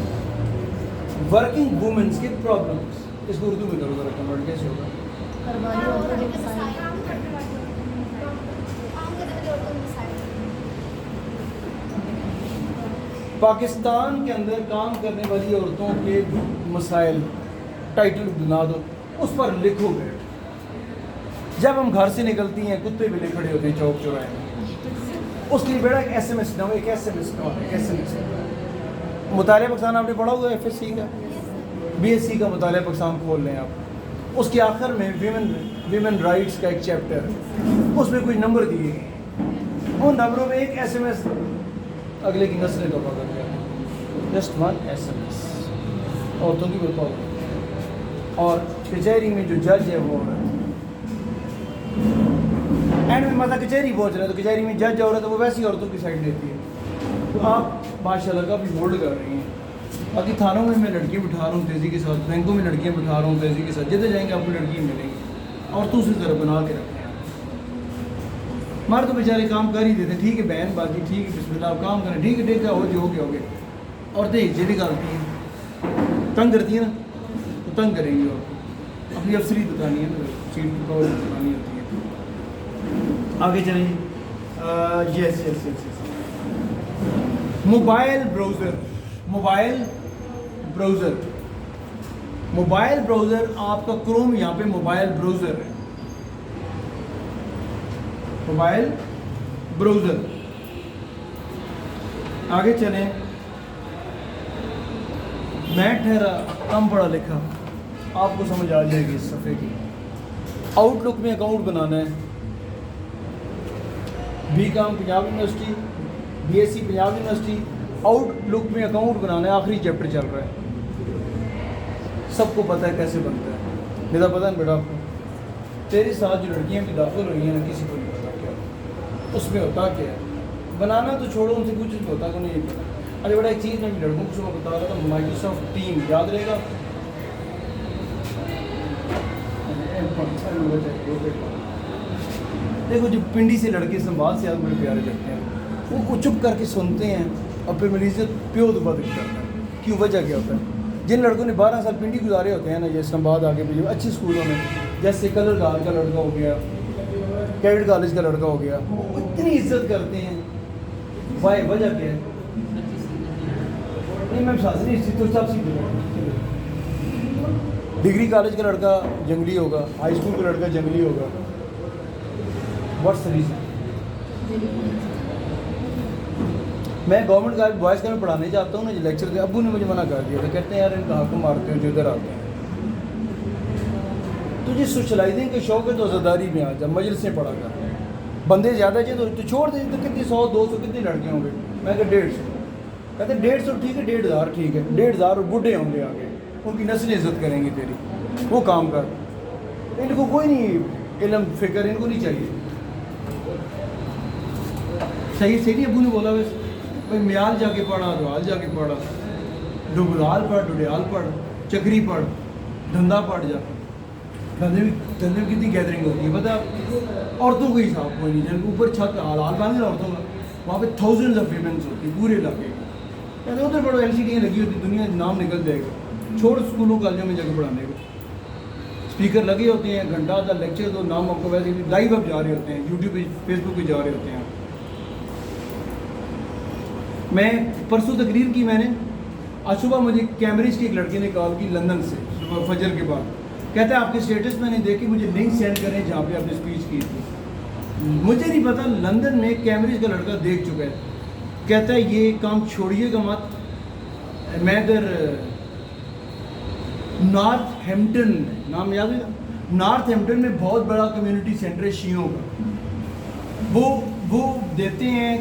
वर्किंग वुमेन्स के प्रॉब्लम्स, इसको उर्दू में करो जरा, कन्वर्ट कैसे होगा? पाकिस्तान के अंदर काम करने वाली औरतों के मसाइल, टाइटल बना दो, उस पर लिखो बैठ। जब हम घर से निकलती हैं, कुत्ते भी खड़े होते हैं चौक चौराहे में, उसके लिए बेटा एक SMS ना हो, एक SMS मुतालिया पाकिस्तान आपने पढ़ा हुआ है, FSC का, BSc का मुतालिया पाकिस्तान खोल लें आप। उसके आखिर में वीमेन राइट्स का एक चैप्टर है, उसमें कुछ नंबर दिए गए, उन नंबरों में एक SMS अगले की नस्लें को पकड़ गया, जस्ट 1 SMS औरतों की बिल्कुल। और कचहरी में जो जज है वो एंड में मतलब कचहरी पहुँच रहा है, तो कचहरी में जज हो रहा है, तो वो वैसी औरतों की साइड लेती है। तो आप माशाल्लाह का भी होल्ड कर रही हैं, बाकी थानों में मैं लड़कियाँ बिठा रहा हूँ तेज़ी के साथ, बैंकों में लड़कियाँ बिठा रहा हूँ तेज़ी के साथ, जिधर जाएंगे आपको लड़कियाँ मिलेंगी। औरतों से ज़रा बना के रखते हैं। हमारे तो बेचारे काम कर ही देते, ठीक है बहन बाजी, ठीक है बिस्मिल्लाह आप काम करें, ठीक है ठीक है हो जो हो गया। औरतें हिज्जे निकालती हैं, तंग करती हैं ना, तो तंग करेंगी और अपनी अफसरी बतानी है ना, सीट पर बतानी होती है। आगे चलें। Yes yes yes yes mobile browser, mobile browser, mobile browser आपका क्रोम यहाँ पे मोबाइल ब्राउज़र है, मोबाइल ब्राउज़र। आगे चलें। मैं ठहरा कम पढ़ा लिखा, आपको समझ आ जाएगी इस सफ़े की। आउटलुक में अकाउंट बनाना है, BCom Punjab university, BSc Punjab university, outlook में अकाउंट बनाना है, आखिरी चैप्टर चल रहा है, सबको पता है कैसे बनता है। मेरा पता है बेटा आपको, तेरे साथ जो लड़कियाँ भी दाखिल हुई हैं ना, किसी को नहीं पता क्या उसमें होता क्या है। बनाना तो छोड़ो, उनसे कुछ नहीं होता को नहीं पता। अरे बड़ा एक चीज़ मैं लड़कों को सुबह बता रहा था, माइक्रोसॉफ्ट टीम याद रहेगा। देखो जो पिंडी से लड़के संवाद से आज बड़े प्यारे लगते हैं, वो चुप करके सुनते हैं और फिर मेरी इज्जत प्यो दुबा करता है। क्यों, वजह क्या होता है? जिन लड़कों ने 12 साल पिंडी गुजारे होते हैं ना, ये संवाद आगे भी अच्छे स्कूलों में, जैसे कलर गाल का लड़का हो गया, कैडेट कॉलेज का लड़का हो गया, वो इतनी इज्जत करते हैं। वाई वजह क्या है? नहीं मैं शास्त्री तो सब सीधे, डिग्री कॉलेज का लड़का जंगली होगा, हाई स्कूल का लड़का जंगली होगा। What's the reason? मैं गवर्नमेंट का बॉयज़ का में पढ़ाने जाता हूँ ना, जो लेक्चर दे, अब्बू ने मुझे मना कर दिया था, कहते हैं यार इनका हक मारते हो जो इधर आते हैं। तुझे सोशलाइजिंग के शौक है तो आज़ादारी में आ जा, मजलिस से पढ़ा कर। बंदे ज़्यादा चाहिए तो छोड़ दे, तो कितनी 100 200 कितने लड़के होंगे? मैं कहा 150। कहते 150 ठीक है, 1500 ठीक है, 1500 और बूढ़े होंगे आगे, उनकी नस्लें इज्जत करेंगी तेरी, वो काम कर। इनको कोई नहीं इल्म फिक्र, इनको नहीं चाहिए। सही सही अबू ने बोला वैसे भाई, म्याल जाके पढ़ा, दुआल जाके पढ़ा, डुबराल पढ़, डुडियाल पढ़, चक्री पढ़, धंधा पढ़ जा। धंधे में कितनी गैदरिंग होती है पता? औरतों का हिसाब कोई नहीं, जब ऊपर छत हाल बांधे औरतों का, वहाँ पे थाउजेंड्स ऑफ वीमेंस होती है पूरे इलाके की। कहते उधर बड़ो LCD लगी होती, दुनिया नाम निकल जाएगा। छोड़ स्कूलों कॉलेजों में जाकर पढ़ाने को, स्पीकर लगे होते हैं, घंटा आधा लेक्चर दो, नाम आपको वैसे लाइव आप जा रहे होते हैं, यूट्यूब पे फेसबुक पे जा रहे होते हैं। मैं परसों तकरीर की मैंने, आज सुबह मुझे कैम्ब्रिज की एक लड़के ने कॉल की लंदन से, सुबह फजर के बाद। कहता है आपके स्टेटस मैंने देखे, मुझे लिंक सेंड करें जहाँ पे आपने स्पीच की थी। मुझे नहीं पता लंदन में कैम्ब्रिज का लड़का देख चुका है। कहता है ये काम छोड़िएगा मत, मैं इधर नॉर्थ हैम्पटन, नाम याद है? नॉर्थ हैम्पटन में बहुत बड़ा कम्युनिटी सेंटर है शियों का, वो देते हैं,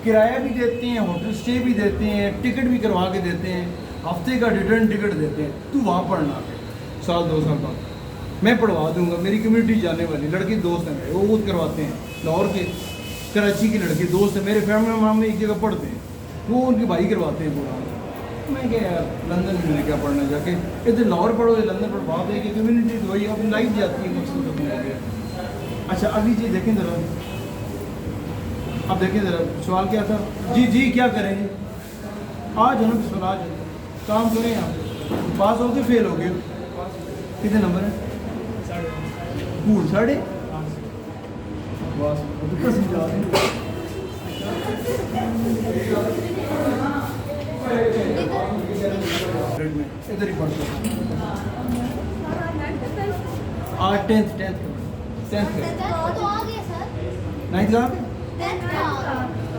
किराया भी देते हैं, होटल स्टे भी देते हैं, टिकट भी करवा के देते हैं, हफ्ते का रिटर्न टिकट देते हैं। तू वहाँ पढ़ना है, 1-2 साल बाद मैं पढ़वा दूंगा। मेरी कम्युनिटी जाने वाली लड़के दोस्त हैं मेरे, वो करवाते हैं। लाहौर के, कराची के लड़के दोस्त हैं मेरे, फैमिली में एक जगह पढ़ते हैं, वो उनके भाई करवाते हैं पूरा। मैं क्या यार लंदन में मैंने क्या पढ़ना जाके, इधर लाहौर पढ़ो या लंदन पढ़ो, बात है कि कम्युनिटी तो वही अपनी लाइफ जाती है, मकसद खत्म हो गया। अच्छा अभी जी देखें ज़रा, अब देखिए ज़रा सवाल क्या था जी क्या करें जी? आज है ना बिस्मिल्लाह, आज काम करें आप, पास हो गए फेल हो गए? कितने नंबर है? 3.5 बस तो समझा दें। इधर ही पढ़ते आज 10th 9th कहाँ पे?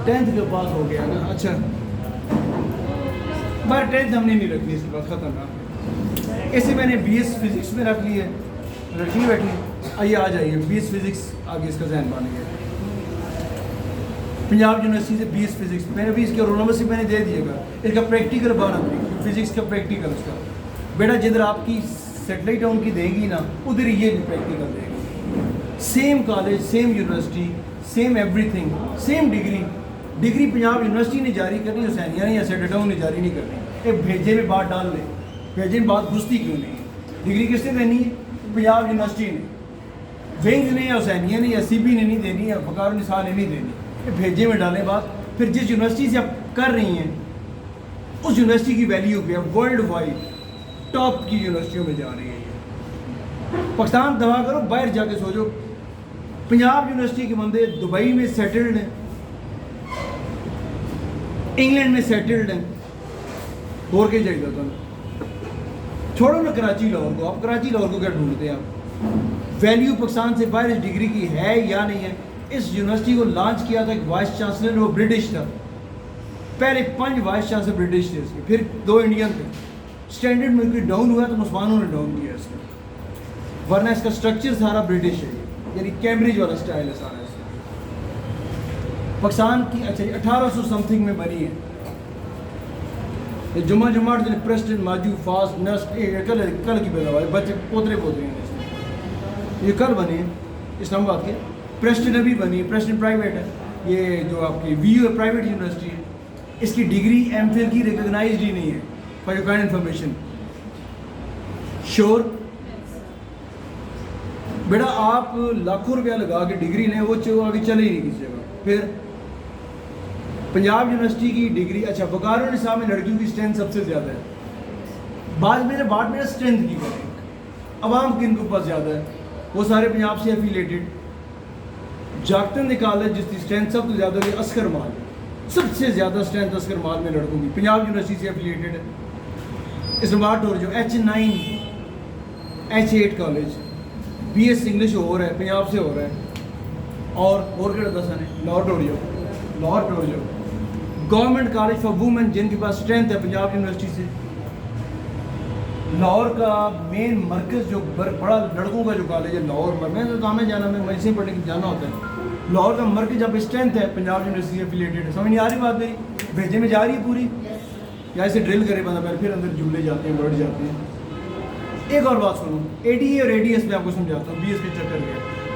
10th के पास हो गया ना। अच्छा पर 10th हमने नहीं रखी, इसके बाद ख़त्म ना। ऐसे मैंने BS फिज़िक्स में रख ली है, लड़की बैठी। आइए आ जाइए, BS फिज़िक्स आगे इसका जहन बन गया। पंजाब यूनिवर्सिटी से BS फिज़िक्स मैंने भी इसके रोल नंबर से मैंने दे दिएगा। इसका प्रैक्टिकल बना फिज़िक्स का प्रैक्टिकल उसका बेटा जिधर आपकी सेटेलाइट उनकी देंगी ना, उधर ये भी प्रैक्टिकल देगी। Same college, same university, same everything, same degree Punjab university ने जारी करनी, हुसैनिया ने या सेडेटाउन ने जारी नहीं करनी। एक भेजे में बात डाल लें, भेजे में बात घुसती क्यों नहीं है? डिग्री किसने देनी है? पंजाब यूनिवर्सिटी ने, विंग ने या हुसैनिया ने या CB ने नहीं देनी, या फ़कार निसार ने नहीं देनी। ये भेजे में डालें बात, फिर जिस यूनिवर्सिटी से आप कर रही हैं उस यूनिवर्सिटी की वैल्यू क्या, वर्ल्ड वाइड टॉप की यूनिवर्सिटियों में जा रही है। पाकिस्तान दवा करो, बाहर जाके सोचो, पंजाब यूनिवर्सिटी के बंदे दुबई में सेटल्ड हैं, इंग्लैंड में सेटल्ड हैं, और क्या चाहिए था? छोड़ो ना कराची लाहौर को, आप कराची लाहौर को क्या ढूंढते हैं? आप वैल्यू पाकिस्तान से बाहर इस डिग्री की है या नहीं है? इस यूनिवर्सिटी को लॉन्च किया था एक वाइस चांसलर, वो ब्रिटिश था। पहले 5 वाइस चांसलर ब्रिटिश थे इसके, फिर 2 इंडियन थे। स्टैंडर्ड मिलिट्री डाउन हुआ तो मुसलमानों ने डाउन किया इसका, वरना इसका स्ट्रक्चर सारा ब्रिटिश है, यानी कैम्ब्रिज वाला स्टाइल है सारा इसका। पाकिस्तान की अच्छा 1800 समथिंग में बनी है। जुम्मा जुम्मा दिन प्रेस्टन माजू फास्ट नस्ट कल की पैदावार बच्चे पोतरे हैं इसमें। ये कल बने इस्लामाबाद के। प्रेस्टन अभी बनी, प्रेस्टन प्राइवेट है, ये जो आपकी VU प्राइवेट यूनिवर्सिटी है, इसकी डिग्री MPhil की रिकॉग्नाइज्ड ही नहीं है। For your kind information, sure बेटा, आप लाखों रुपया लगा के डिग्री लें, वो आगे चले ही नहीं किसी जगह। फिर पंजाब यूनिवर्सिटी की डिग्री, अच्छा फ़कार निसाब में लड़कियों की स्ट्रेंथ सबसे ज़्यादा है। बाद में स्ट्रेंथ की करें, अवाम किन के पास ज़्यादा है? वो सारे पंजाब से एफिलेटेड। जागतन कॉलेज जिसकी स्ट्रेंथ सबसे ज़्यादा है अस्कर माल, सबसे ज़्यादा स्ट्रेंथ अस्कर माल में लड़कों की, पंजाब यूनिवर्सिटी से एफिलेटेड है। इस्लामाबाद और जो H9 H8 college BS English हो रहा है, पंजाब से हो रहा है। और क्या दसा ने लाहौर टोरियो गवर्नमेंट कॉलेज फॉर वुमेन, जिनके पास स्ट्रेंथ है पंजाब यूनिवर्सिटी से। लाहौर का मेन मरकज़ जो बड़ा लड़कों का जो कॉलेज है लाहौर में, मैं तो आना जाना, मैं मजसे पढ़ने के जाना होता है। लाहौर का मरकज़ जब स्ट्रेंथ है पंजाब यूनिवर्सिटी से एफिलेटेड है। समझ नहीं आ रही बात मेरी? भेजे में जा रही है पूरी, या ऐसे ड्रिल करे बंदा पहले, फिर अंदर जुमले जाते हैं, बढ़ जाते हैं। एक और बात सुनो, ADA और ADS में आपको समझाता हूँ, BS के चक्कर में।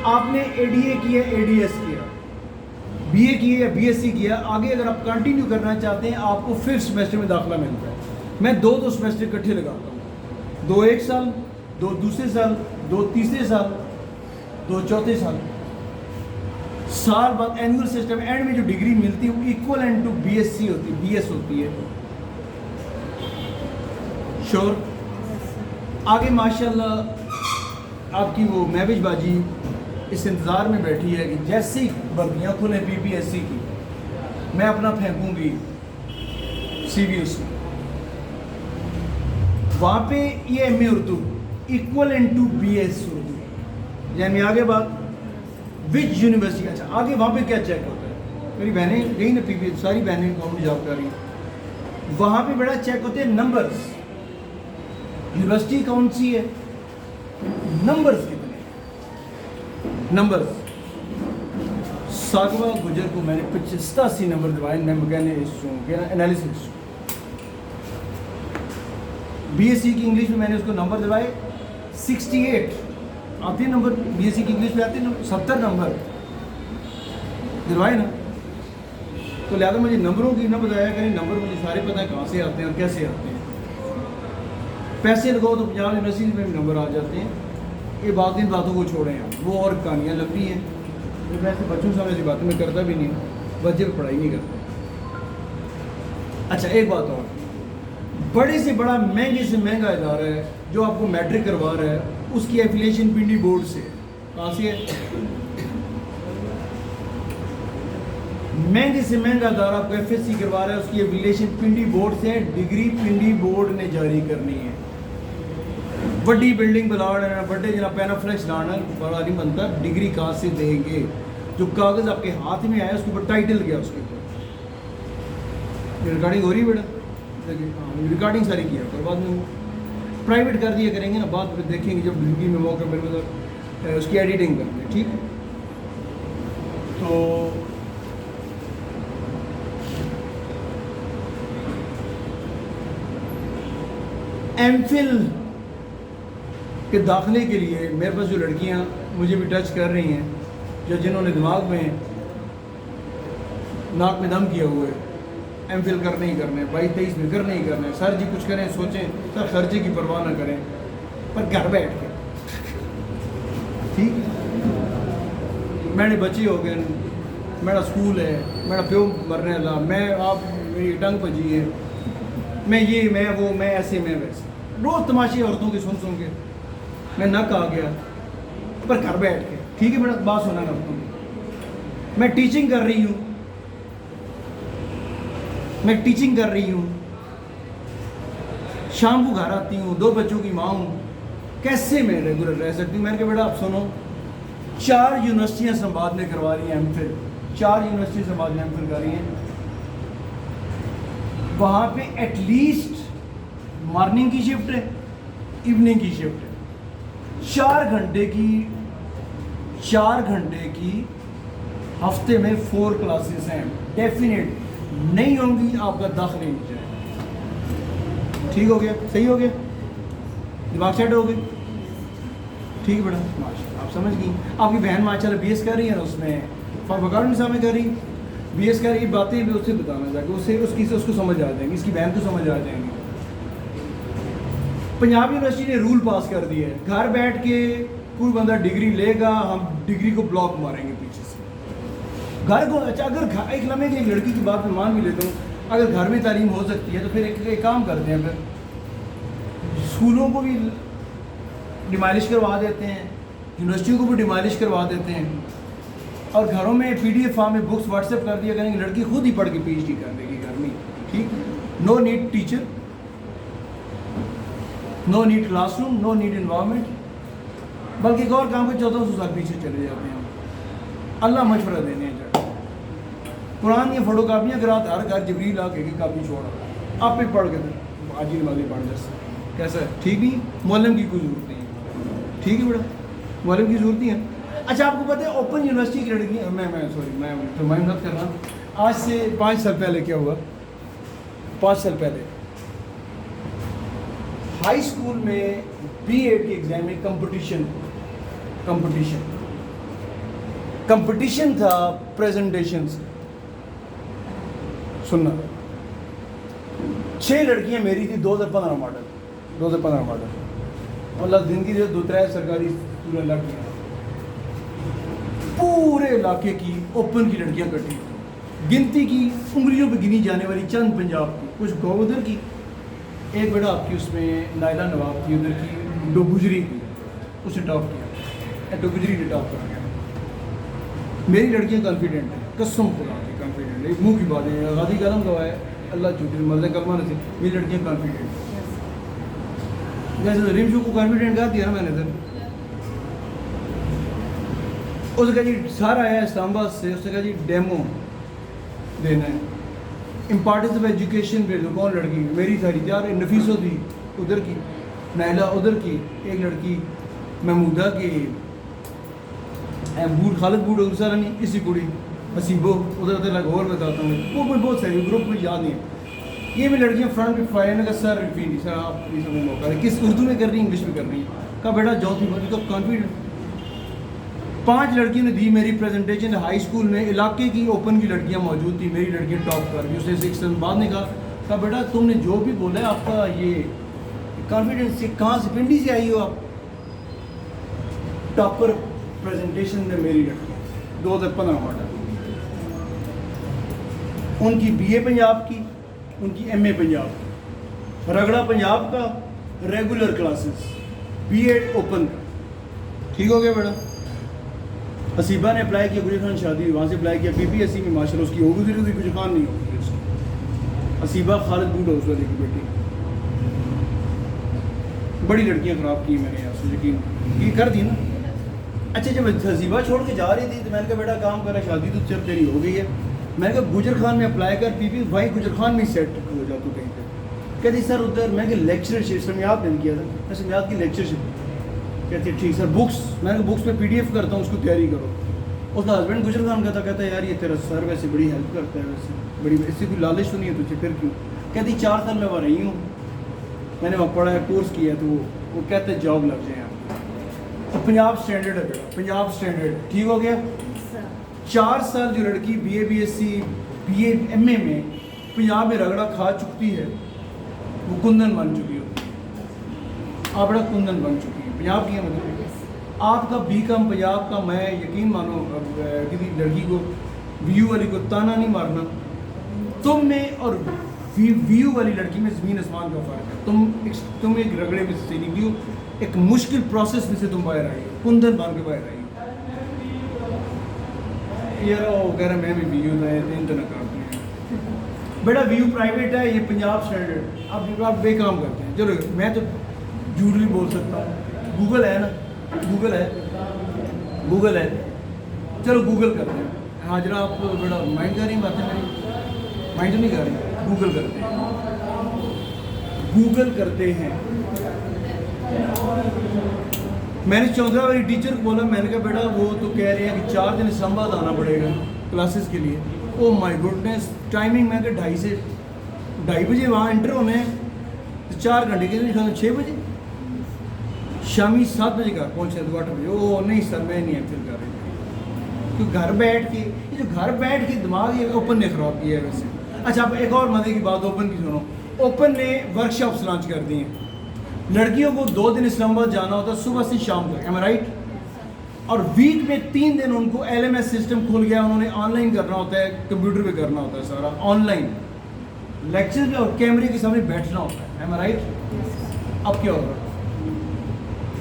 आपने ADA किया, ADS किया, BA किया या BSc किया, आगे अगर आप कंटिन्यू करना चाहते हैं आपको 5th सेमेस्टर में दाखिला मिलता है। मैं 2 सेमेस्टर इकट्ठे लगाता हूँ, 2 एक साल, 2 दूसरे साल, 2 तीसरे साल, 2 चौथे साल बाद एनुअल सिस्टम एंड में जो डिग्री मिलती है वो इक्वलेंट टू BSc होती है, BS होती है। श्योर? आगे माशाल्लाह आपकी वो महविज बाजी इस इंतज़ार में बैठी है कि जैसे ही भर्तियाँ खुले PPSC की, मैं अपना फेंकूँगी CV उसमें, वहाँ पे ये MA Urdu equivalent to BS Urdu. यानी आगे बात विच यूनिवर्सिटी, अच्छा आगे वहाँ पे क्या चेक होता है? मेरी बहनें गई ना PPSC, सारी बहनें गवर्नमेंट जॉब कर रही हैं, वहाँ पे बड़ा चेक होते हैं नंबर्स। यूनिवर्सिटी कौन सी है, नंबर्स कितने नंबर्स। सागवा गुजर को मैंने 85 नंबर दिलवाए, मैं मैकेनिक्स एनालिसिस। BSc की इंग्लिश में मैंने उसको नंबर दिलवाए 68 आते नंबर, BSc की इंग्लिश में आते हैं 70 नंबर दिलवाए ना। तो लिहाजा मुझे नंबरों की ना बताया करें, नंबर मुझे सारे पता है कहाँ से आते हैं और कैसे आते हैं। पैसे लगाओ तो पंजाब यूनिवर्सिटी में भी नंबर आ जाते हैं। ये इन बातों को छोड़ें आप, वो और कहानियाँ लंबी हैं। तो वैसे बच्चों से ऐसी बातें मैं करता भी नहीं हूँ, बच्चे भी पढ़ाई नहीं करते। अच्छा एक बात और, बड़े से बड़ा महंगे से महंगा इदारा है जो आपको मैट्रिक करवा रहा है, उसकी एफिलिएशन पिंडी बोर्ड से। कहाँ से है? महंगे से महंगा इदारा आपको FSC करवा रहा है, उसकी एफिलिएशन पिंडी बोर्ड से। डिग्री पिंडी बोर्ड ने जारी करनी है। बड़ी बिल्डिंग बनाना, बड़े जना पैनाफ्लेक्स लाना बड़ा नहीं बनता। डिग्री कहाँ से देंगे? जो कागज़ आपके हाथ में आया उसके ऊपर टाइटल गया, उसके ऊपर रिकॉर्डिंग हो रही है बेटा, रिकॉर्डिंग सारी किया और बाद में प्राइवेट कर दिया करेंगे ना, बाद में देखेंगे जब डिग्री में मौका मिलेगा उसकी एडिटिंग करते हैं। ठीक, तो MPhil के दाखिले के लिए मेरे पास जो लड़कियां मुझे भी टच कर रही हैं, जो जिन्होंने दिमाग में नाक में दम किया हुआ है, MPhil करने ही करने, 22-23 में करने ही करने, सर जी कुछ करें सोचें, सर खर्चे की परवाह ना करें, पर घर बैठ के ठीक है। मैंने बच्चे हो गए, मेरा स्कूल है, मेरा प्यो मरने वाला, मैं आप मेरी टंग भजी है, मैं ये मैं वो मैं ऐसे मैं वैसे, रोज़ तमाशे औरतों के सुन के मैं नक आ गया, पर घर बैठ के ठीक है। मेरा बात सुना ना औरतों की, मैं टीचिंग कर रही हूँ, शाम को घर आती हूँ, 2 बच्चों की माँ हूँ, कैसे मैं रेगुलर रह सकती हूँ? मैंने कहा बेटा आप सुनो, 4 यूनिवर्सिटियाँ संवाद ने करवा रही हैं MPhil, 4 यूनिवर्सिटी संवाद ने MPhil कर रही हैं। वहाँ पे एटलीस्ट मॉर्निंग की शिफ्ट है, इवनिंग की शिफ्ट है, 4 घंटे की हफ्ते में 4 क्लासेस हैं, डेफिनेट नहीं होंगी, आपका दाखिल नहीं जाएगा। ठीक हो गया, सही हो गया, दिमाग सेट हो गई, ठीक है बेटा, माशा आप समझ गई। आपकी बहन माशाल्लाह BS कर रही है ना, उसमें फॉर्म निसाब में कर रही, BS कर रही, बातें भी उससे बताना जाके, उसको समझ आ जाएंगी, इसकी बहन को समझ आ जाएंगी। पंजाब यूनिवर्सिटी ने रूल पास कर दिया है, घर बैठ के कोई बंदा डिग्री लेगा, हम डिग्री को ब्लॉक मारेंगे पीछे से। घर को अच्छा, अगर एक लम्हे की एक लड़की की बात मैं मान भी लेता हूँ, अगर घर में तालीम हो सकती है तो फिर एक काम करते हैं, फिर स्कूलों को भी डिमालिश करवा देते हैं, यूनिवर्सिटियों को भी डिमालिश करवा देते हैं, और घरों में PDF फॉर्म में बुक्स व्हाट्सएप कर दिया करेंगे, लड़की खुद ही पढ़ के PhD कर देगी घर में, ठीक। No need teacher, no need classroom, no need environment, बल्कि एक और काम को 1400 साल पीछे चले जाते हैं। अल्लाह मशवरा देने हैं, कुरान की फोटो कापियाँ कराता, हर घर जबरील आके की कापी छोड़ा, आप भी पढ़ के आज ही नमाज़ें पढ़ जैसे कैसा है, ठीक नहीं, मौलम की कोई ज़रूरत नहीं है, ठीक है बेटा, मौलम की ज़रूरत नहीं है। अच्छा आपको पता है ओपन यूनिवर्सिटी की लड़की, मैं मत कर रहा, आज से 5 साल पहले क्या हुआ, 5 साल पहले हाई स्कूल में B.Ed के एग्ज़ाम में कंपटीशन था प्रेजेंटेशन से, सुनना, 6 लड़कियां मेरी थी, 2015 मॉडल, मतलब दिन की जो 2-3 सरकारी स्कूल लग गया, पूरे इलाके की ओपन की लड़कियां इकट्ठी, गिनती की उंगलियों पे गिनी जाने वाली चंद पंजाब की, कुछ गौदर की, एक बेटा आपकी उसमें नायला नवाब थी, उधर की डोगुजरी की, उसने टॉप किया, डोगुजरी ने टॉप कर गया। मेरी लड़कियां कॉन्फिडेंट है, कसम खुदा की कॉन्फिडेंट है, मुंह की बात है, गादी कलम गवाह है, अल्लाह झूठी मर्द कलमा नहीं, मेरी लड़कियां कॉन्फिडेंट, जैसे रिमशू को कॉन्फिडेंट कहा दिया ना मैंने सर, उसने कहा जी सर आया इस्लामाबाद से, उसने कहा जी डेमो देना है, इम्पार्टेंस ऑफ एजुकेशन पे, तो कौन लड़की, मेरी सारी यार, नफीसो थी उधर की, नायला उधर की, एक लड़की महमूदा की, बूट खालिद बूट सर नहीं, इसी कुड़ी हसीबो उधर और बताता हूँ, वो कोई बहुत सारी ग्रुप में याद नहीं है, ये भी लड़कियाँ फ्रंट पे फायर का सर रिफीन सर आप प्लीज हमें मौका है, किस उर्दू में कर रही है, इंग्लिश में कर रही है, कहा बेटा जाओ थी तो कॉन्फिडेंट। 5 लड़कियों ने दी मेरी प्रेजेंटेशन, हाई स्कूल में इलाके की ओपन की लड़कियाँ मौजूद थी, मेरी लड़कियाँ टॉप कर रही, उसने 6 साल बाद ने कहा बेटा तुमने जो भी बोला है आपका ये कॉन्फिडेंस से कहाँ से, पिंडी से आई हो आप, टॉपर प्रेजेंटेशन में मेरी लड़कियाँ 2015 मॉडल, उनकी BA पंजाब की, उनकी MA पंजाब की, रगड़ा पंजाब का, रेगुलर क्लासेस, B.Ed ओपन का, ठीक हो गया बेटा। हसीबा ने अप्लाई किया, गुजर खान शादी हुई, वहाँ से अप्लाई किया PPSC में, माशाल्लाह उसकी हो गुजरी थी, गुजर खान नहीं हो गुजरी उसकी, हसीबा खालिद बूट हाउस वाले की बेटी, बड़ी लड़कियाँ ख़राब की मैंने यहाँ से, यकीन ये कर दी ना। अच्छा जब हसीबा छोड़ के जा रही थी तो मैंने कहा बेटा काम करा, शादी तो चल तेरी हो गई है, मैंने कहा गुजर खान में अप्लाई कर, PP भाई गुजर खान में सेट हो जा तू कहीं पे, कहती सर उधर, मैंने कहा लेक्चरशिप समियात ने किया था, मैं समियात की लेक्चरशिप, कहती ठीक सर बुक्स, मैंने कहा बुक्स पे PDF करता हूँ, उसको तैयारी करो। उसका हस्बैंड गुजर खान का था, कहता है यार ये तेरा सर वैसे बड़ी हेल्प करता है, वैसे बड़ी, इससे कोई लालच तो नहीं है तुझे, फिर क्यों, कहती 4 साल मैं वहाँ रही हूँ, मैंने वहाँ पढ़ा है, कोर्स किया, तो वो कहते हैं जॉब लग जाए यहाँ, तो पंजाब स्टैंडर्ड है बेटा, पंजाब स्टैंडर्ड, ठीक हो गया। 4 साल जो लड़की BA BSc BA MA में पंजाब में रगड़ा खा चुकती है वो कुंदन बन चुकी होती है, आपड़ा कुंदन बन चुकी है पंजाब की है। मतलब आपका बीकॉम पंजाब का, मैं यकीन मानो किसी लड़की को व्यू वाली को ताना नहीं मारना, तुम में और व्यू वाली लड़की में ज़मीन आसमान का फ़र्क है। तुम एक रगड़े में से निकली हो, एक मुश्किल प्रोसेस में से तुम बाहर आई हो, कुंदन बन के बाहर आई हो। यार वो कह रहा मैं भी व्यू था इन तो ना करते हैं बेटा, व्यू प्राइवेट है, ये पंजाब स्टैंडर्ड। आप बेकाम करते हैं। चलो मैं तो झूठ भी बोल सकता हूँ, गूगल है ना, गूगल है, चलो गूगल करते हैं। हाँ जरा आप बड़ा माइंड कर रही हैं बातें मेरी, माइंड नहीं कर रही, गूगल करते हैं, गूगल करते हैं। मैंने 14 वाली टीचर को बोला, मैंने कहा बेटा वो तो कह रहे हैं कि 4 दिन इस्लामाबाद आना पड़ेगा क्लासेस के लिए। ओ माय गुडनेस, टाइमिंग मैं कि 2:30 से 2:30 बजे वहाँ एंटर होना है, तो 4 घंटे के लिए 6 बजे, शामी 7 बजे घर पहुँचे तो 8 बजे। ओ नहीं सर मैं नहीं एक्चुअल कर रही, क्योंकि घर बैठ के, ये जो घर बैठ के दिमाग ये ओपन ने ख़राब किया है वैसे। अच्छा अब एक और मज़े की बात ओपन की सुनो, ओपन ने वर्कशॉप्स लॉन्च कर दी हैं। लड़कियों को 2 दिन इस्लामाबाद जाना होता है सुबह से शाम तक, एम आई राइट? और वीक में 3 दिन उनको LMS सिस्टम खुल गया, उन्होंने ऑनलाइन करना होता है, कंप्यूटर पे करना होता है सारा ऑनलाइन, लेक्चर पे और कैमरे के सामने बैठना होता है, एम आई राइट? अब क्या होगा,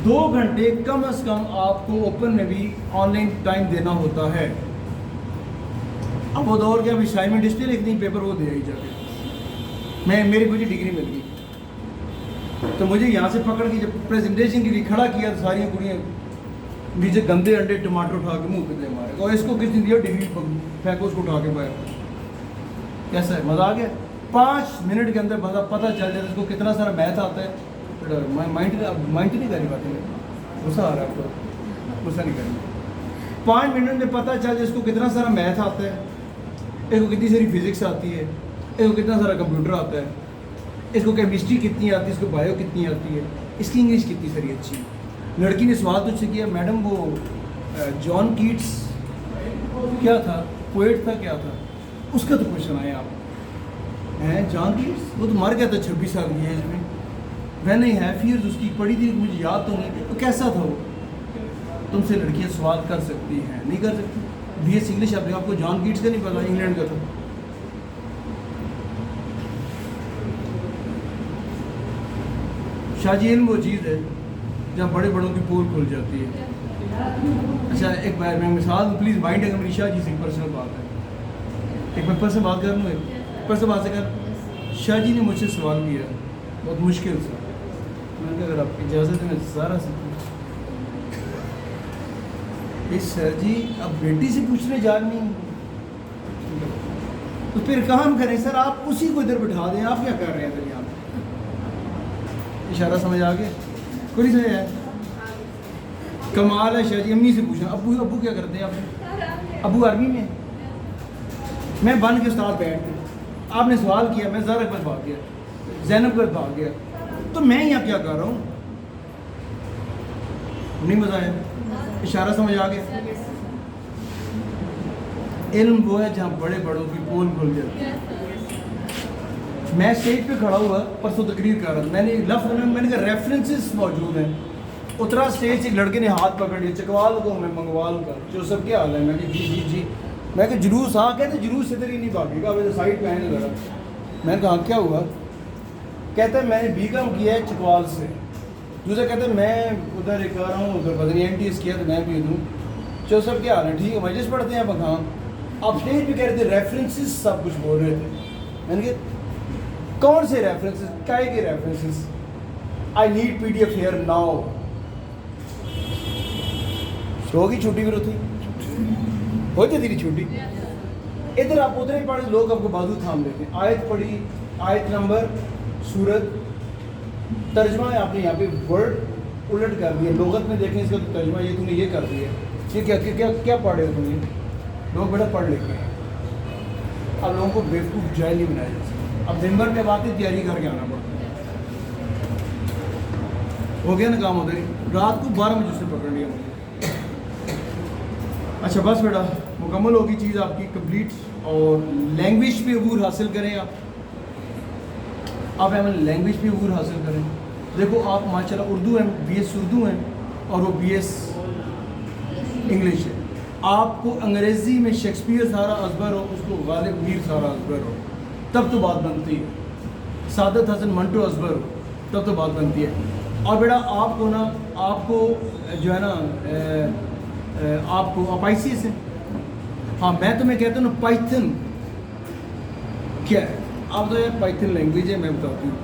2 घंटे कम से कम आपको ओपन में भी ऑनलाइन टाइम देना होता है। अब वो दौर क्या, असाइनमेंट इसलिए लिखनी, पेपर वो दे आई जाके, मेरी मुझे डिग्री मिल गई। तो मुझे यहाँ से पकड़ के जब प्रेजेंटेशन के लिए खड़ा किया तो सारी कुड़ियाँ नीचे गंदे अंडे टमाटर उठा के मुंह पे दे मारे, और इसको किस दिन दिया डिग्री फेंको उसको उठा के बाहर। कैसा है, मज़ा आ गया? 5 मिनट के अंदर पता चल जाता है इसको कितना सारा मैथ आता है। माइंड नहीं करी बातें, गुस्सा आ रहा है आपको, गुस्सा नहीं करना। 5 मिनट में पता चल जाए इसको कितना सारा मैथ आता है, इसको कितनी सारी फिजिक्स आती है, इसको कितना सारा कंप्यूटर आता है, इसको केमिस्ट्री कितनी आती है, इसको बायो कितनी आती है, इसकी इंग्लिश कितनी सारी अच्छी है। लड़की ने सवाल तुझसे किया, मैडम वो जॉन कीट्स क्या था, पोएट था क्या था, उसका तो क्वेश्चन आया आप हैं, जॉन कीट्स वो तो मर गया था 26 साल की एज में, वैन आई हैव फियर्स उसकी पढ़ी थी, मुझे याद तो नहीं, तो कैसा था वो। तुमसे लड़कियाँ सवाल कर सकती हैं, नहीं कर सकती? BS इंग्लिश आपको जॉन कीट्स का नहीं पता, इंग्लैंड का था। शाहजी इल्म वो चीज़ है जहाँ बड़े बड़ों की पोल खुल जाती है। अच्छा एक बार मैं मिसाल दूँ, प्लीज़ माइंड अगर मेरी शाहजी से पर्सनल बात है, एक मैं पर्सनल बात कर लूँ, पर्सनल बात से कर। शाहजी ने मुझसे सवाल किया बहुत मुश्किल सा, मैंने कहा अगर आपकी इजाज़त है मैं सारा से इस सर जी अब बेटी से पूछने जा रही हैं, तो फिर काम करें सर, आप उसी को इधर बिठा दें, आप क्या कर रहे हैं इधर यहाँ पे? इशारा समझ आ गया? कोई नहीं समझ आया? कमाल है शाह जी। अम्मी से पूछना, अब्बू क्या करते हैं आप? अब्बू आर्मी में, मैं बन के उस्ताद बैठ के, आपने सवाल किया, मैं ज़रा पर भाग गया, ज़ैनब पर भाग गया, तो मैं यहाँ क्या कर रहा हूँ? नहीं मज़ा आया? इशारा समझ आ गया? इल्म वो है जहाँ बड़े बड़ों की पोल खुल जाती है। मैं स्टेज पे खड़ा हुआ परसों तकरीर कर रहा था, मैंने कहा रेफरेंसेस मौजूद हैं, उतरा स्टेज से एक लड़के ने हाथ पकड़ लिया, चकवाल को मैं मंगवाल का जो सब क्या हाल है, मैं जी जी जी, मैं कि जुलूस आ कहते जुलूस इधर ही नहीं भागेगा, मैं तो साइड पे आने लगा। मैंने कहा क्या हुआ? कहता है मैंने BCom किया है चकवाल से। दूसरा कहता है मैं उधर एक आ रहा हूँ, उधर पता नहीं MTS किया तो मैं भी दूँ, जो सब क्या हाल है, ठीक है मजलिस पढ़ते हैं आप। हाँ आप स्टेज पे कह रहे थे रेफरेंसेस सब कुछ बोल रहे थे, मैंने कहा कौन से रेफरेंसेस, काय के references? I need PDF here now. होगी छुट्टी भी होती हो जाती थी छुट्टी, इधर आप उधर ही पढ़े, लोग आपको बाजू थाम लेते हैं। आयत पढ़ी, आयत नंबर, सूरत, तर्जमा है आपने यहाँ पे वर्ड उलट कर दिया, लोगत में देखें इसका तो तर्जमा ये तूने ये कर दिया, ये क्या क्या क्या क्या पढ़े हो तुमने? लोग बड़ा पढ़ लिखे हैं, अब लोगों को बेवकूफ़ जाहिल नहीं बनाया जा सकता। अब दिन भर के बाद तैयारी करके आना पड़ता है, हो गया ना काम उधर ही, रात को 12 बजे से पकड़ लिया मुझे। अच्छा बस बेटा मुकम्मल होगी चीज़ आपकी, कंप्लीट और लैंग्वेज पे अबूर हासिल करें आप एमन लैंग्वेज पे अबूर हासिल करें। देखो आप माशाल्लाह उर्दू हैं, BS उर्दू हैं और वो BS इंग्लिश है। आपको अंग्रेज़ी में शेक्सपियर सारा अजबर हो, उसको गालिब मीर सारा अजबर हो, तब तो बात बनती है। सादत हसन मंटो अजबर हो, तब तो बात बनती है। और बेटा आपको जो है ना आपको आप ICS हैं। हाँ मैं तुम्हें कहता हूँ ना पाइथन क्या है, आप तो यार पाइथन लैंग्वेज है, मैं बताती हूँ।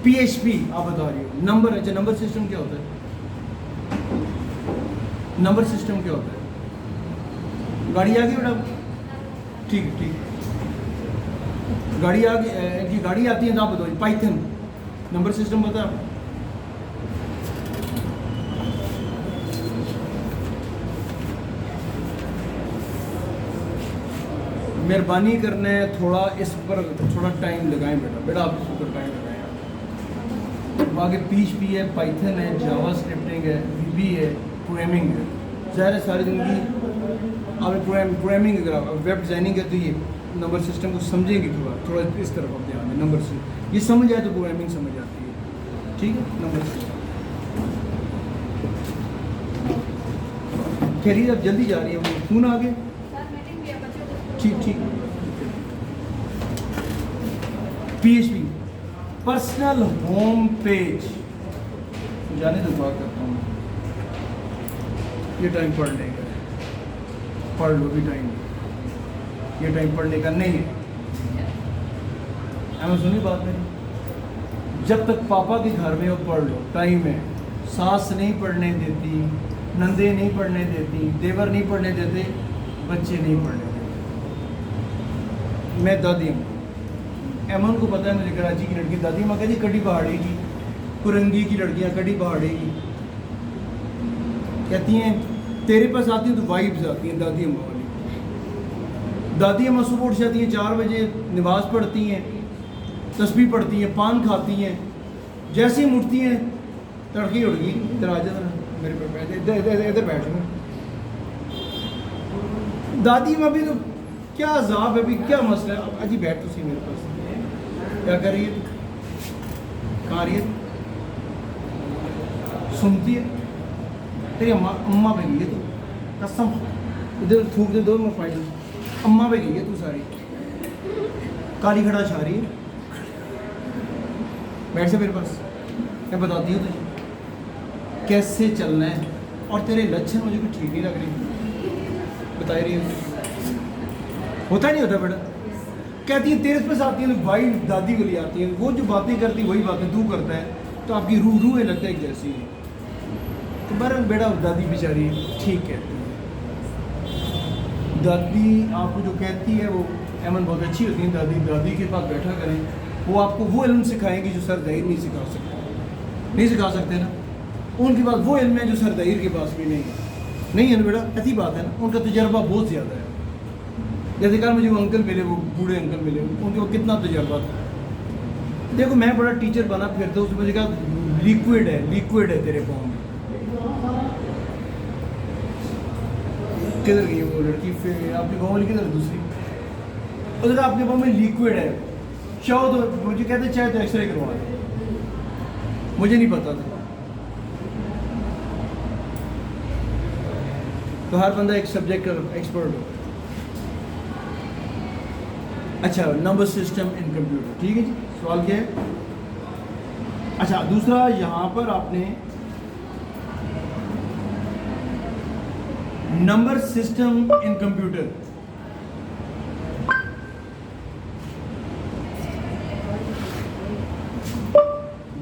PHP आप बता रही हो, नंबर अच्छा नंबर सिस्टम क्या होता है? नंबर सिस्टम क्या होता है? गाड़ी आ गई बेटा, ठीक है ठीक है, गाड़ी आ गई, गाड़ी आती है तो आप बताओ पाइथन नंबर सिस्टम बता। मेहरबानी करना है थोड़ा इस पर थोड़ा टाइम लगाएं बेटा आप इस पर टाइम लगाएं। आगे PHP है, पाइथन है, जावा स्क्रिप्टिंग है, VB है, प्रोग्रामिंग है। ज़ाहिर है सारी ज़िंदगी आप प्रोग्रामिंग अगर आप वेब डिज़ाइनिंग है तो ये नंबर सिस्टम को समझेंगे, थोड़ा इस तरफ आप ध्यान दें। नंबर से ये समझ आए तो प्रोग्रामिंग समझ आती है, ठीक है। नंबर सिस्टम खैरियत, आप जल्दी जा रही है, वो फ़ोन आ गए, ठीक ठीक। PHP पर्सनल होम पेज, जाने तो बात करता हूँ, ये टाइम पढ़ने का पढ़ लो भी टाइम, ये टाइम पढ़ने का नहीं है। हमें सुनी बात मेरी, जब तक पापा के घर में हो पढ़ लो, टाइम है। सास नहीं पढ़ने देती, नंदे नहीं पढ़ने देती, देवर नहीं पढ़ने देते, बच्चे नहीं पढ़ने देते। मैं दादी अम्मा, एमन को पता है मुझे, कराची की लड़की दादी अम्मा कहती कड़ी पहाड़ेगी, कुरंगी की लड़कियाँ कड़ी पहाड़ेगी, कहती हैं तेरे पास आती हैं तो वाइब्स आती हैं दादी अम्मा वाली। दादी अम्मा सुबह उठ जाती हैं 4 बजे, नमाज़ पढ़ती हैं, तस्बीह पढ़ती हैं, पान खाती हैं, जैसे ही उठती हैं तड़की उड़ गई, इधर आ जा मेरे पर बैठ, इधर बैठ में। दादी अम्मा भी तो क्या अजाब है, अभी क्या मसला है, अजी बैठ तो सी मेरे पास, क्या कर रही है, कहाँ रही है, सुनती है तेरी अम्मा पे गई है तू, कसम इधर थूक दे दो मैं फाइनल, अम्मा पे गई है तू सारी, काली खड़ा छा रही है, बैठ से मेरे पास, मैं बताती हूँ तुझे कैसे चलना है, और तेरे लक्षण मुझे कुछ ठीक नहीं लग रही, बता रही है, होता नहीं होता बेटा। कहती है तेरे पास आती है तो भाई दादी को ले आती है, वो जो बातें करती वही बातें तू करता है, तो आपकी रूहें लगता है एक जैसी है। तो बरं बेटा दादी बेचारी ठीक कहती है, दादी आपको जो कहती है वो एमन बहुत अच्छी होती है। दादी के पास बैठा करें, वो आपको वो इल्म सिखाएंगी जो सर दहीर नहीं सिखा सकते ना, उनके पास वो इल्म है जो सर दहीर के पास भी नहीं है ना बेटा, ऐसी बात है ना, उनका तजर्बा बहुत ज़्यादा है। जैसे कल मुझे वो अंकल मिले, वो बूढ़े अंकल मिले, उनके वो कितना तजर्बा था। देखो मैं बड़ा टीचर बना, फिर तो उसने मुझे कहा लिक्विड है तेरे पाँव में। किधर गई वो लड़की, फिर आपके गाँव वाली किधर, दूसरी उधर, आपके पाँव में लिक्विड है, चाहो तो मुझे कहते चाहे तो एक्सरे करवा दे, मुझे नहीं पता था। तो हर बंदा एक सब्जेक्ट का एक्सपर्ट हो। अच्छा, नंबर सिस्टम इन कंप्यूटर, ठीक है जी, सवाल क्या है? अच्छा, दूसरा यहाँ पर आपने number system in computer,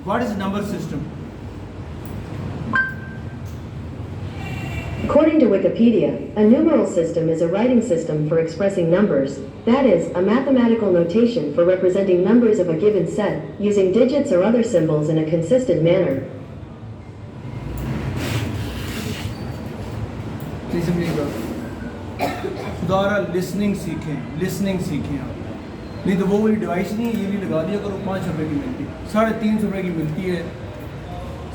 what is number system? According to Wikipedia, a numeral system is a writing system for expressing numbers, that is, a mathematical notation for representing numbers of a given set, using digits or other symbols in a consistent manner. दोबारा listening सीखें आप, नहीं तो वो वाली device नहीं है, ये भी लगा दिया करो, 5 रुपये की मिलती है, 350 रुपये की मिलती है,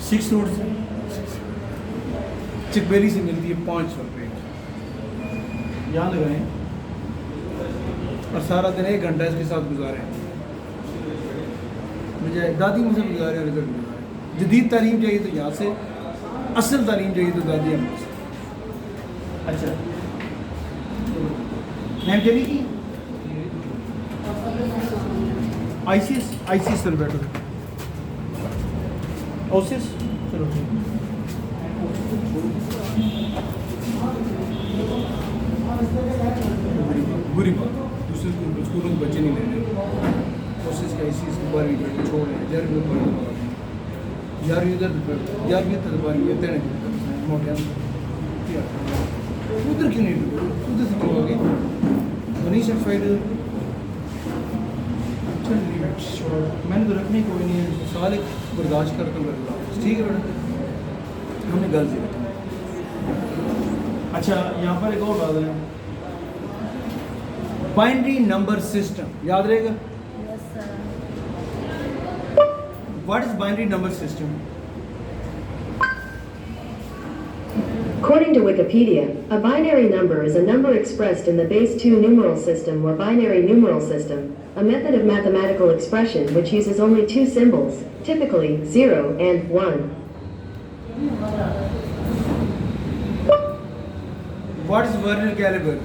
6 रोड से चिकबेली से मिलती है 500 रुपये, याद लगाएं। और सारा दिन 1 घंटा इसके साथ गुजारे, मुझे दादी मुझसे गुजारे और इधर गुजारे। जदीद तालीम चाहिए तो यहाँ से, असल तालीम चाहिए तो दादी अम्मा से। अच्छा मैम चली की आईसीएस चल बैठो, ओसिस चलो बुरी बात, दूसरे स्कूलों के बच्चे नहीं ले रहे, ओसिस का आईसीएस के बारे में छोड़ रहे हैं, 11वीं उधर 11वीं तक बारी कहते हैं मोटे उधर क्यों नहीं, उधर से क्यों आगे मनीष फाइड। मैंने तो रखने कोई नहीं है, साल एक बर्दाश्त करता हूँ, ठीक है बेटा, हमने गल से रखना। अच्छा यहाँ पर एक और बात है, बाइनरी नंबर सिस्टम याद रहेगा। What is binary number system? According to Wikipedia, a binary number is a number expressed in the base 2 numeral system or binary numeral system, a method of mathematical expression which uses only 2 symbols, typically 0 and 1. What is Werner caliber?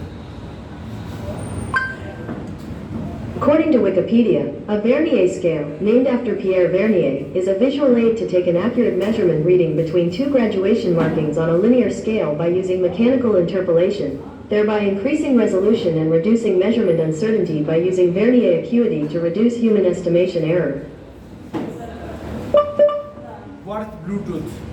According to Wikipedia, a Vernier scale, named after Pierre Vernier, is a visual aid to take an accurate measurement reading between 2 graduation markings on a linear scale by using mechanical interpolation, thereby increasing resolution and reducing measurement uncertainty by using Vernier acuity to reduce human estimation error. What is Bluetooth?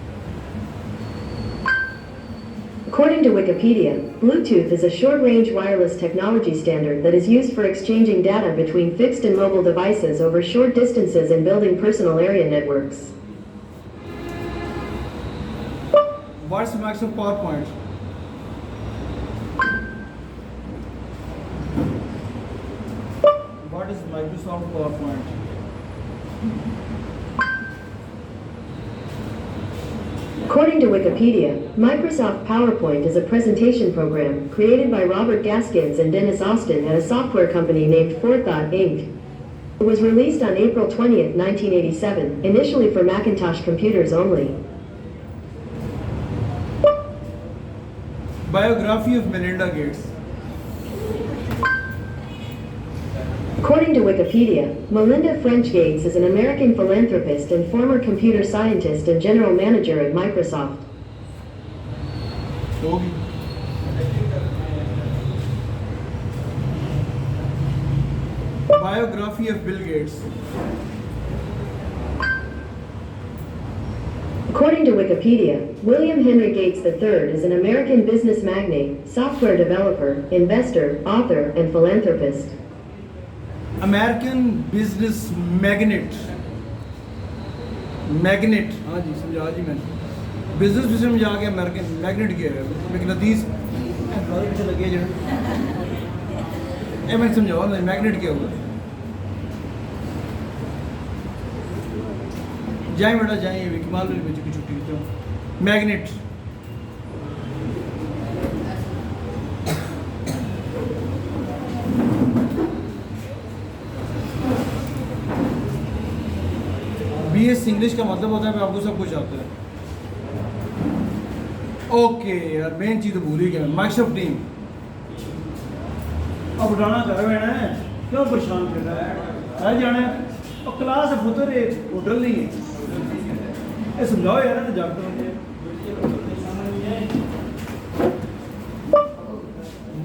According to Wikipedia, Bluetooth is a short-range wireless technology standard that is used for exchanging data between fixed and mobile devices over short distances and building personal area networks. What's Microsoft PowerPoint? What is Microsoft PowerPoint? According to Wikipedia, Microsoft PowerPoint is a presentation program created by Robert Gaskins and Dennis Austin at a software company named Forethought Inc. It was released on April 20th, 1987, initially for Macintosh computers only. Biography of Melinda Gates. According to Wikipedia, Melinda French Gates is an American philanthropist and former computer scientist and general manager at Microsoft. Biography of Bill Gates. According to Wikipedia, William Henry Gates III is an American business magnate, software developer, investor, author, and philanthropist. American business magnate. Magnet, हाँ जी समझा जी मैंने, business भी समझा गया, American magnet क्या है, मैग्नेटिस पीछे लगे जो मैं समझाओ ना मैग्नेट क्या हुआ। जाए बेटा जाए, कमाल वाली बच्चे की छुट्टी जाओ। मैग्नेट BS इंग्लिश का मतलब होता है कि आपको सब कुछ आता है। ओके यार मेन चीज़ तो भूल ही गया, माइक्रोसॉफ्ट टीम। अब उठाना घर में है, क्यों परेशान कर रहा है जाने, और क्लास है पुत्र एक होटल नहीं है, ये समझाओ यार ना जाकर।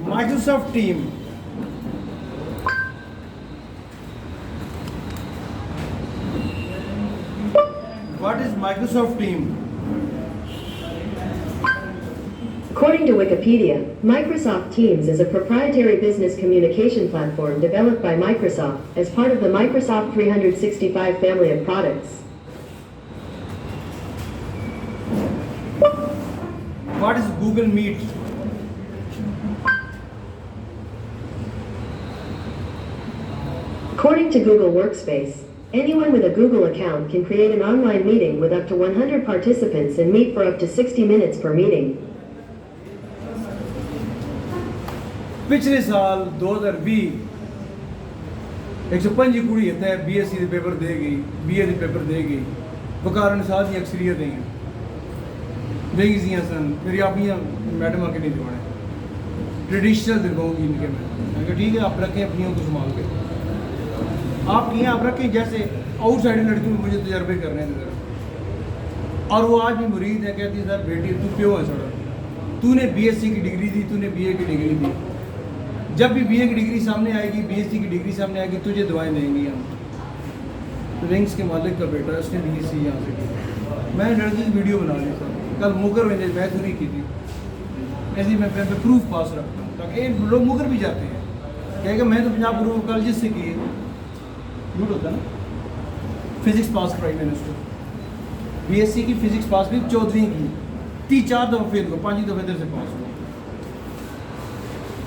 Microsoft team What is Microsoft Team? According to Wikipedia, Microsoft Teams is a proprietary business communication platform developed by Microsoft as part of the Microsoft 365 family of products. What is Google Meet? According to Google Workspace, anyone with a Google account can create an online meeting with up to 100 participants and meet for up to 60 minutes per meeting. पिछले साल 2020 105 की कुड़ी है BSc के paper दे गई, BA के paper दे गई, वकार साल की अक्सरियत हैं नहीं जियाँ सन मेरी आप मैडम आके नहीं दिवाने ट्रेडिशनल दिलवाऊँगी इनके मैं कहा ठीक है आप रखें अपनियों को संभाल के, आप किए आप रखें, जैसे आउटसाइड लड़की में मुझे तजर्बे करने हैं ज़रा। और वो आज भी मुरीद है, कहती है सर बेटी तू क्यों है सड़ा, तूने BSc की डिग्री दी, तूने BA की डिग्री दी, जब भी BA की डिग्री सामने आएगी, BSc की डिग्री सामने आएगी, तुझे दुआएं देंगी हम। तो रिंग्स के मालिक का बेटा उसने BSc यहाँ से की। मैं लड़की की वीडियो बना ली था कल, मुकर मैंने महसूरी की थी, ऐसी मैं प्रूफ पास रखता हूँ ताकि लोग मुकर भी जाते हैं, कहेगा मैं तो पंजाब ग्रुप कॉलेज से की है, झूठ होता ना। फिजिक्स पास कराई मैंने उसको, BSc की फिजिक्स पास की, 14वीं की, 3-4 दफ़ा फेल को, 5 दफ़ा इधर से पास हुआ,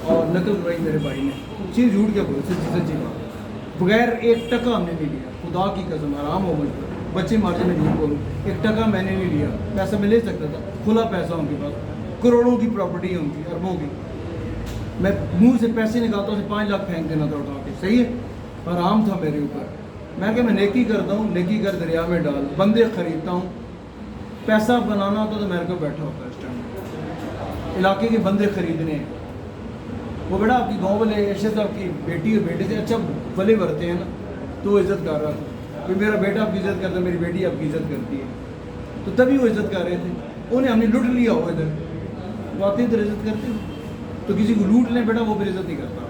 और नकल कराई मेरे भाई ने, चीज़ झूठ क्या बोले, सच्ची सच्ची बात, बगैर 1 टका हमने नहीं लिया, खुदा की कसम आराम हो मुझ पर, बच्चे मार्जिन में झूठ बोलूँ, 1 टका मैंने नहीं लिया, पैसा मैं ले सकता था, खुला पैसा उनके पास, करोड़ों की प्रॉपर्टी है उनकी, अरबों की, मैं मुंह से पैसे निकालता हूँ, 5 लाख फेंक देना था उठा के, सही है, आराम था मेरे ऊपर। मैं क्या मैं नेकी करता हूँ, नेकी कर दरिया में डाल, बंदे खरीदता हूँ, पैसा बनाना होता तो मेरे को बैठा होता है इस टाइम, इलाके के बंदे खरीदने हैं, वो बेटा आपकी गाँव वाले अरशद आपकी बेटी और बेटे से अच्छा भले भरते हैं ना, तो वो इज़्ज़त कर रहा था कि मेरा बेटा आपकी इज़्ज़त करता है, मेरी बेटी आपकी इज़्ज़त करती है, तो तभी वो इज़्ज़त कर रहे थे, उन्हें हमने लूट लिया हो इधर, वो आते इधर इज़्ज़त करते हो, तो किसी को लूट लें बेटा वो फिर इज़्ज़त नहीं करता,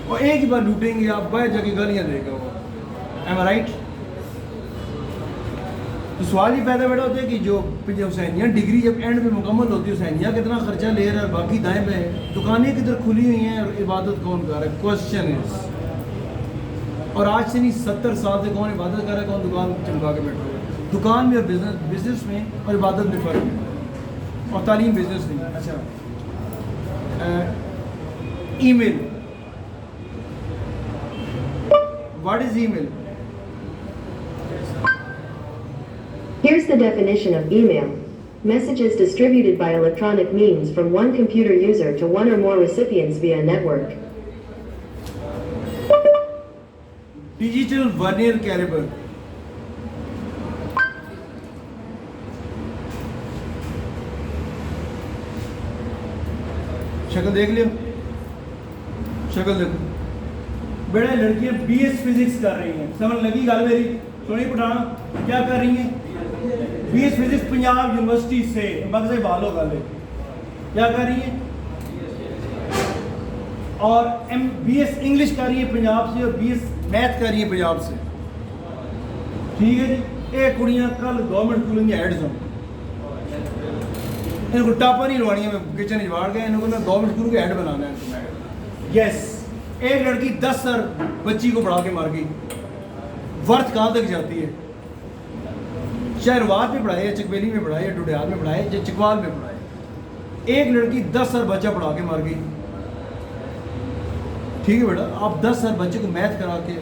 और एक ही बार लूटेंगे आप, बाहर जाके गालियाँ देगा वो, एम आई राइट। तो सवाल ये पैदा बेटा होता है कि जो हुसैनिया डिग्री जब एंड में मुकम्मल होती है, हुसैनिया कितना खर्चा ले रहा है, बाकी दाएं पे है, दुकानें किधर खुली हुई हैं और इबादत कौन कर रहा है, क्वेश्चन इज। और आज से नहीं 70 साल से कौन इबादत कर रहा है, कौन दुकान चमका के बैठा हुआ है, दुकान में और बिजनेस में और इबादत में फ़र्क है, और तालीम बिजनेस नहीं। अच्छा email, what is email? Here's the definition of email. Messages distributed by electronic means from one computer user to one or more recipients via network. Digital vernier caliper. शक्ल देख लियो, शक्ल देखो बेटा, लड़कियां BS फिजिक्स कर रही हैं, समझ लगी गल मेरी? सोनी पठान क्या कर रही हैं? BS फिजिक्स पंजाब यूनिवर्सिटी से, मगज़े बालो गल क्या कर रही हैं, और BS इंग्लिश कर रही है पंजाब से, और BS मैथ कर रही है पंजाब से, ठीक है जी। ये कुड़ियाँ कल गवर्नमेंट स्कूल में हेड्स हों, इनको टापा नहीं लवानी, मैं किचन इजवाड़ गया, इनको मैं गवर्नमेंट स्कूल के हेड बनाना है। यस, एक लड़की 10 साल बच्ची को पढ़ा के मार गई, वर्थ कहाँ तक जाती है? शहरवाद में पढ़ाए या चकबेली में पढ़ाए या डुडियाल में पढ़ाए या चकवाल में पढ़ाए, एक लड़की 10 साल बच्चा पढ़ा के मार गई, ठीक है बेटा। आप 10 साल बच्चे को मैथ करा के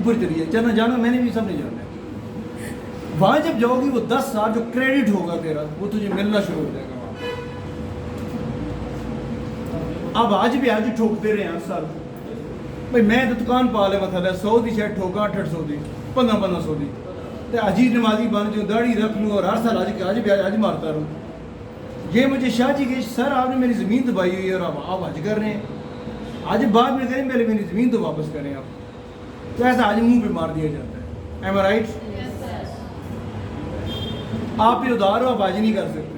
ऊपर चलिए, जाना जाना मैंने भी सब नहीं जाना है, वहाँ जब जाओगी वो 10 साल जो क्रेडिट होगा तेरा वो तुझे मिलना शुरू हो जाएगा वहाँ। अब आज भी आज ठोकते रहे 8 साल भाई, मैं तो दुकान पा ले मतलब 100 की शर्ट ठोका 800 की 1500 की, तो अजीब नमाजी बन जो दाढ़ी रख लूँ और हर साल आज मारता रहूँ। ये मुझे शाह जी के सर आपने मेरी ज़मीन दबाई हुई है और आप हज कर रहे हैं, आज बाद में करें पहले मेरी ज़मीन तो वापस करें आप, तो ऐसा आज मुंह पे मार दिया जाता है। एम आई राइट? आप भी उदार हो, आप आज नहीं कर सकते,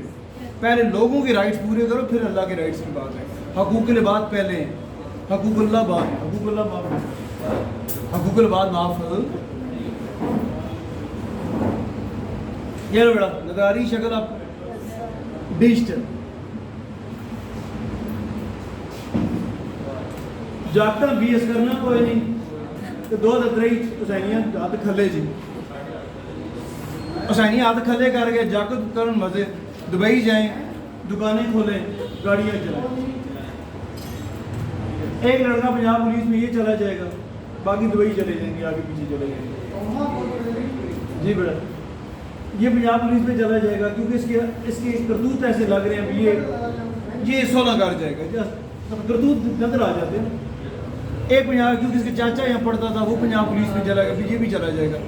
पहले लोगों के राइट्स पूरे करो फिर अल्लाह के राइट्स की बात है। हकूक़ुल इबाद पहले हैं, हकूक़ुल्लाह बाद है, हकूक़ुल्लाह माफ, हकूक़ुल बाद माफ। ये लो बेटा नगारी शक्ल आप डिजिटल जागता BS करना कोई नहीं, तो 2 दतरई हुसैनियां हाथ खले जी, हुसैनियां हाथ खले कर गए, जागत करन मजे, दुबई जाएं, दुकानें खोलें, गाड़ियाँ चलाएं। एक लड़का पंजाब पुलिस में ये चला जाएगा, बाकी दुबई चले जाएंगे, आगे पीछे चले जाएंगे। जी बेटा, ये पंजाब पुलिस में चला जाएगा क्योंकि इसके करतूत ऐसे लग रहे हैं, ये 16 कर जाएगा, करतूत नजर आ जाते हैं। एक पंजाब, क्योंकि इसके चाचा यहाँ पढ़ता था, वो पंजाब पुलिस में चला गया, ये भी चला जाएगा,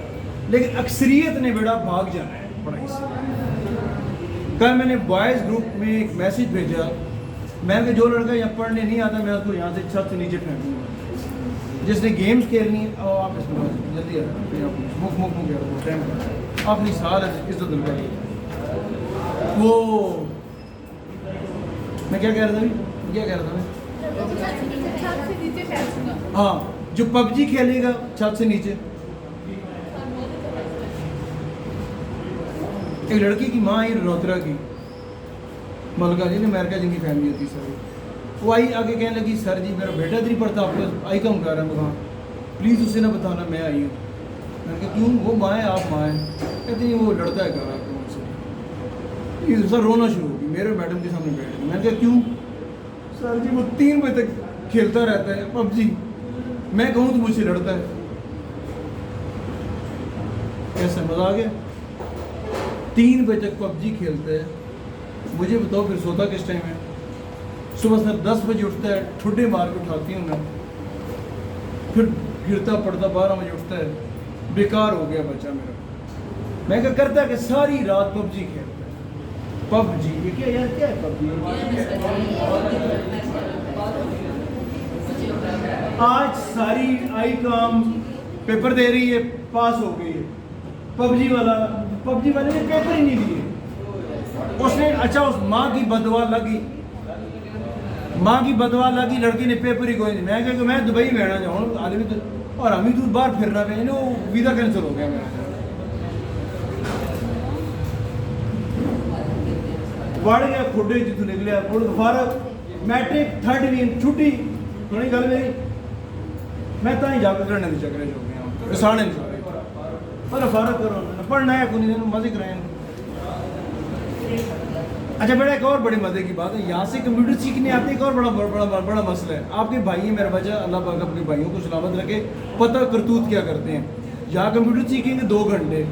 लेकिन अक्सरियत ने बेटा भाग जाना है पढ़ाई से। कल मैंने बॉयज़ ग्रुप में एक मैसेज भेजा, मैंने कहा जो लड़का यहाँ पढ़ने नहीं आता मैं उसको यहाँ से छत से नीचे फेंकूंगा। जिसने गेम्स खेलनी है आप इसमें जल्दी आ मुख मुख मुख टाइम आखिरी साल है इज्जत दिलवा। वो मैं क्या कह रहा था, क्या कह रहा था मैं, हाँ जो पबजी खेलेगा छत से नीचे। एक लड़की की माँ आई रोहतरा की, मलका जी ने अमेरिका जिनकी फैमिली होती सर, वो आई आगे कहने लगी सर जी मेरा बेटा नहीं पढ़ता आपको आई कम कर रहा है, वहाँ प्लीज़ उसे ना बताना मैं आई हूँ। मैंने कहा क्यों, वो माँ है आप माँ हैं, कहते नहीं वो लड़ता है घर आपको मुझसे। सर रोना शुरू हो गई, मेरे मैडम के सामने बैठ गई। मैंने कहा क्यों, सर जी वो 3 बजे तक खेलता रहता है पबजी, मैं कहूँ तो मुझसे लड़ता है। कैसा मजा आ गया, 3 बजे तक पबजी खेलता है, मुझे बताओ फिर सोता किस टाइम है। सुबह सर 10 बजे उठता है, ठुड्डे मार के उठाती हूँ मैं, फिर गिरता पड़ता 12 बजे उठता है, बेकार हो गया बच्चा मेरा। मैं क्या करता कि सारी रात पबजी खेलता है। पबजी ये क्या यार, क्या है पबजी? आज सारी आई काम पेपर दे रही है, पास हो गई है। पबजी वाले ने पेपर ही नहीं दिए उसने। अच्छा उस माँ की बदवा लगी, लड़की ने पेपर ही कोई नहीं। मैं क्या मैं दुबई में रहना चाहूँ आदमी तो, और हम ही दूर बाहर फिरना पे वो वीज़ा कैंसिल हो गया मेरा। बढ़ गया खुडे जितने निकले फारक मैट्रिक 3rd डिवीजन छुट्टी थोड़ी गल मेरी, मैं तो ही जाकर लड़ने के चक्कर हो गया साढ़े नहीं सारे पर फारक करो पढ़ना है कुछ नहीं मजे कराए। अच्छा बेटा एक और बड़ी मजे की बात है, यहाँ से कंप्यूटर सीखने आते एक और बड़ा मसला है। आपके भाई है मेरा बच्चा, अल्लाह पाक अपने भाइयों को सलामत रखे, पता करतूत क्या करते हैं। यहाँ कंप्यूटर सीखेंगे 2 घंटे,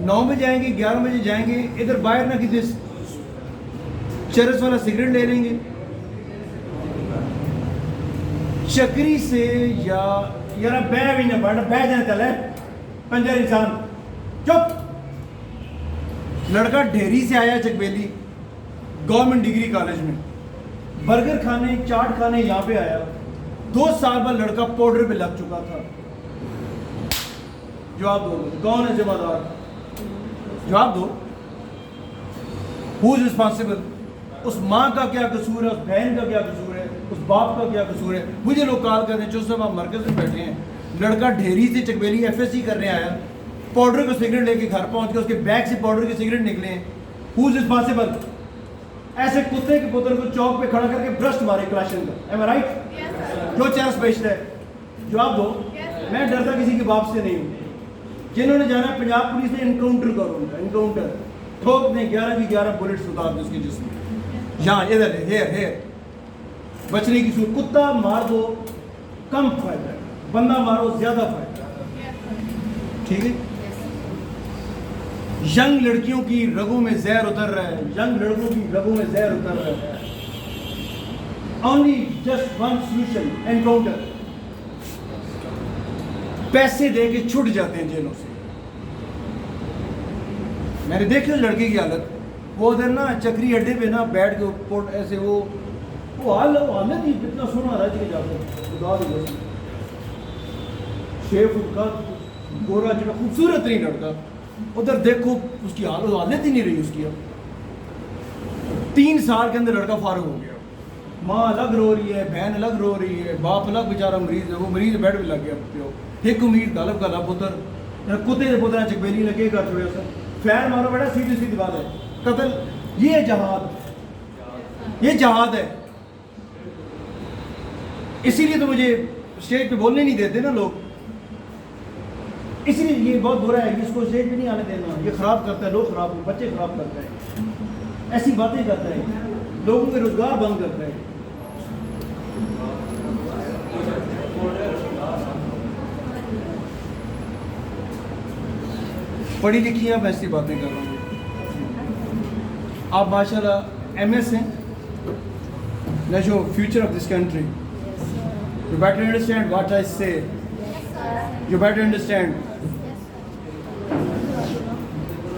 9 बजे आएंगे 11 बजे जाएंगे, इधर बाहर ना किसी चरस वाला सिगरेट ले लेंगे चक्री से, या यार बह भी ना बह जाना चले पंजर इंसान चुप। लड़का ढेरी से आया चकबेली गवर्नमेंट डिग्री कॉलेज में, बर्गर खाने चाट खाने यहाँ पे आया, 2 साल बाद लड़का पाउडर पे लग चुका था। जवाब दो, कौन है जिम्मेदार? जवाब दो, हु इज रिस्पॉन्सिबल? उस माँ का क्या कसूर है, उस बहन का क्या कसूर है, उस बाप का क्या कसूर है? मुझे लोग कॉल कर रहे हैं, जो सब आप मरकज में बैठे हैं, लड़का ढेरी से चकबेली FSC करने आया, पाउडर का सिगरेट लेके घर पहुंच के उसके बैग से पाउडर के सिगरेट निकले हैं। Who is responsible? ऐसे कुत्ते के पुत्र को चौक पे खड़ा करके भ्रष्ट मारे क्लाशन का, एम आई राइट? जो चेस बेचता है, जवाब दो। मैं डरता किसी के बाप से नहीं हूँ। जिन्होंने जाना पंजाब पुलिस ने इनकाउंटर करो, उनका इनकाउंटर ठोक ने 11 की 11 बुलेट्स उतार दे उसके जिस्म, यहाँ इधर हेयर बचने की सूरत। कुत्ता मार दो कम फायदा है, बंदा मारो ज्यादा फायदा, ठीक है? यंग लड़कियों की रगों में जहर उतर रहा है, यंग लड़कों की रगों में जहर उतर रहा है। Only just one solution, encounter. पैसे दे के छुट जाते हैं जेलों से। मैंने देखी लड़के की हालत, वो उधर ना चक्री अड्डे पे ना बैठ के ऐसे वो हालत ही इतना सोना रह के जाते शेफ उनका गोरा जो खूबसूरत नहीं लड़का, उधर देखो उसकी हालत ही नहीं रही उसकी। अब 3 साल के अंदर लड़का फारूक हो गया, माँ अलग रो रही है, बहन अलग रो रही है, बाप अलग बेचारा मरीज है, वो मरीज बेड पे लग गया प्यो। एक उम्मीद गलब का ला पुत्र कुत्ते से पुत्र चकबेली लगे कर छोड़े सर फैर मारो बेटा, सीधी सीधी बात है, कत्ल। ये जहाद है। इसीलिए तो मुझे स्टेज पे बोलने नहीं देते ना लोग, इसलिए ये बहुत बुरा है, इसको स्टेज पे नहीं आने देना। ये खराब करता है, लोग खराब, बच्चे खराब करता है, ऐसी बातें करता है, लोगों के रोजगार बंद करता है। पढ़ी लिखी हैं, आप ऐसी बातें कर रहे हैं। आप माशाल्लाह MS हैं, जो future of this country. You better understand what I say. You better understand.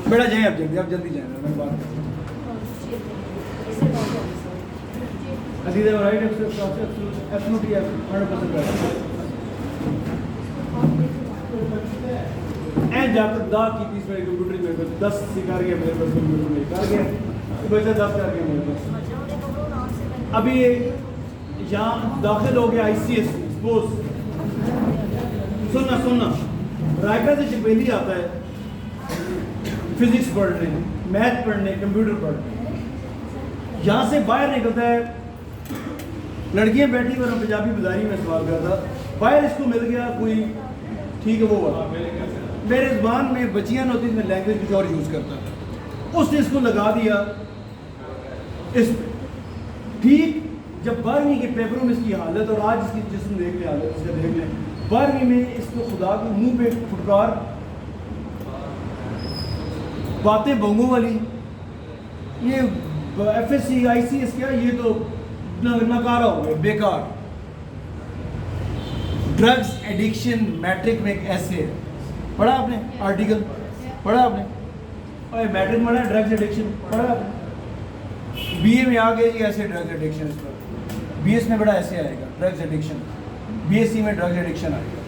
बेटा जाए अब जल्दी जाए मैं बात अजीज राइट एब्सोल्युटली 100% राइट एंड जाकर दा की 30 मिनट कंप्यूटर में 10 सिखा गया मेरे पास कंप्यूटर में कर गया बचा 10 कर गया मेरे पास अभी यहाँ दाखिल हो गया ICS सपोज सुनना रायका से चपेली आता है फिजिक्स पढ़ने मैथ पढ़ने कंप्यूटर पढ़ने यहाँ से बाहर निकलता है लड़कियाँ बैठी और पंजाबी बाजारी में सवाल करता बाहर इसको मिल गया कोई ठीक है वो वाला मेरे ज़बान में बच्चियाँ होती मैं लैंग्वेज कुछ और यूज़ करता उसने इसको लगा दिया इस ठीक जब 12वीं के पेपरों में इसकी हालत और आज इसकी जिस्म देख ले हालत इसका देख लें 12वीं में इसको खुदा के मुंह पे फुटकार बातें बोंगों वाली ये FSC ICS क्या ये तो नकारा हो गया बेकार ड्रग्स एडिक्शन मैट्रिक में एक ऐसे है पढ़ा आपने आर्टिकल पढ़ा आपने और मैट्रिक में ड्रग्स एडिक्शन पढ़ा आपने BA में आ गए जी ऐसे ड्रग्स एडिक्शन इस पर BS में बड़ा ऐसे आएगा ड्रग्स एडिक्शन BSc में ड्रग्स एडिक्शन आएगा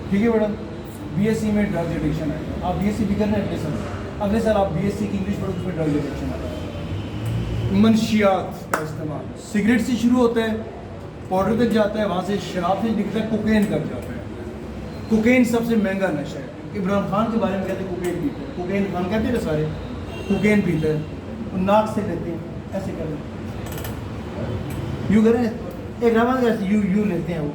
ठीक है मैडम BSc में ड्रग्स एडिक्शन आएगा आप BSc भी करना है अगले साल आप BSc की इंग्लिश पढ़ो उसमें ड्रग्स एडिक्शन आएगा मनशियात का इस्तेमाल सिगरेट से शुरू होता है पाउडर तक जाता है वहाँ से शराब से निकलता है कोकेन तक जाता है कोकेन सबसे महंगा नशा है इमरान खान के बारे में कहते हैं कोकेन पीते हैं कोकेन खान कहते हैं सारे कोकेन पीते हैं वो नाक से लेते हैं ऐसे करते हैं यूँ करें एक रवाज ऐसे यूँ लेते हैं वो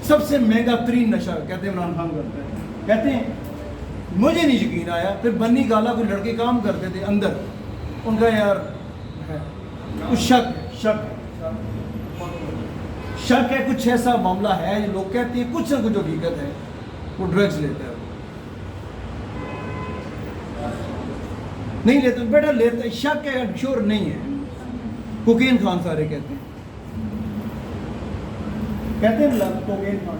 सबसे महंगा तरीन नशा कहते हैं इमरान खान करते हैं कहते हैं मुझे नहीं यकीन आया फिर बन्नी गाला कोई लड़के काम करते थे अंदर उनका यार कुछ शक है कुछ ऐसा मामला है जो लोग कहते हैं कुछ ना कुछ हकीकत है वो ड्रग्स लेता है नहीं लेते बेटा लेता शक है श्योर नहीं है कोकेन खान सारे कहते हैं कोकेन खान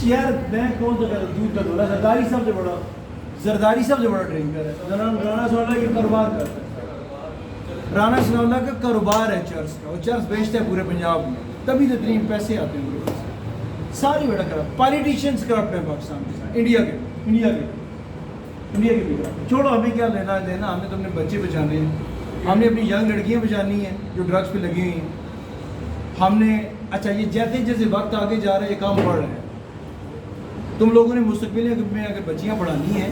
यार मैं कौन सा कहता दूध का धोला जरदारी सबसे बड़ा ड्रिंकर है राना सोला के कारोबार करता है राना सनाउल्लाह का कारोबार है चर्च का वो चर्च बेचता है पूरे पंजाब में तभी तो इतने पैसे आते हैं उनके पास सारी बड़ा करप्ट पॉलिटिशियंस करप्ट है पाकिस्तान के साथ इंडिया के भी करप्ट छोड़ो हमें क्या लेना देना हमने तो अपने बच्चे बचाने हैं हमने अपनी यंग लड़कियां बचानी हैं जो ड्रग्स पे लगी हुई हैं हमने अच्छा ये जैसे जैसे वक्त आगे जा रहा है ये काम बढ़ रहा है तुम लोगों ने मुस्तकबिल में अगर बच्चियाँ पढ़ानी है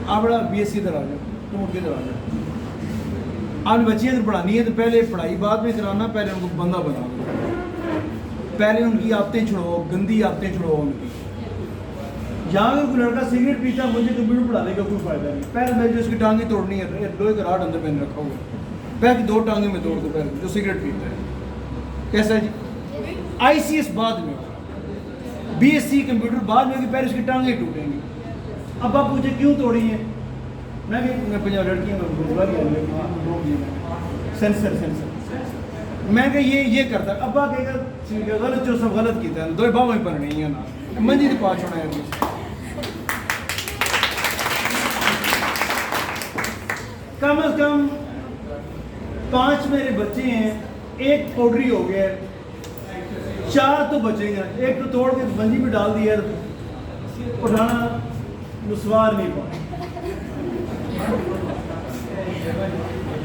आप बड़ा BSc इधर आ जाओ तुम उनके इधर आ जाओ आपने बच्चियाँ अगर पढ़ानी है तो पहले पढ़ाई बाद में कराना पहले उनको बंदा बनाओ पहले उनकी आदतें छुड़ाओ गंदी आदतें छुड़ाओ उनकी यहाँ अगर कोई लड़का सिगरेट पीता मुझे कंप्यूटर पढ़ाने का कोई फायदा नहीं पहले मैं जो उसकी टांगे तोड़नी है लोहे का राड अंदर मैंने रखा हुआ पहले की 2 टांगे में तोड़ दो पहले जो सिगरेट पीता है कैसा जी ICS बाद में BSc कंप्यूटर बाद में पहले उसकी टांगे टूटेंगी अब आप पूछे क्यों तोड़ी है मैं पंजाब लड़कियों में बुला लिया सेंसर मैं कह ये करता अब कहेगा गलत जो सब गलत किया दो बाबा पर नहीं है ना मंजी तो पास होना है कम से कम 5 मेरे बच्चे हैं एक पाउडरी हो गया 4 तो बचेगा एक तो तोड़ के मंजी में डाल दिया उठाना नुसवार नहीं पा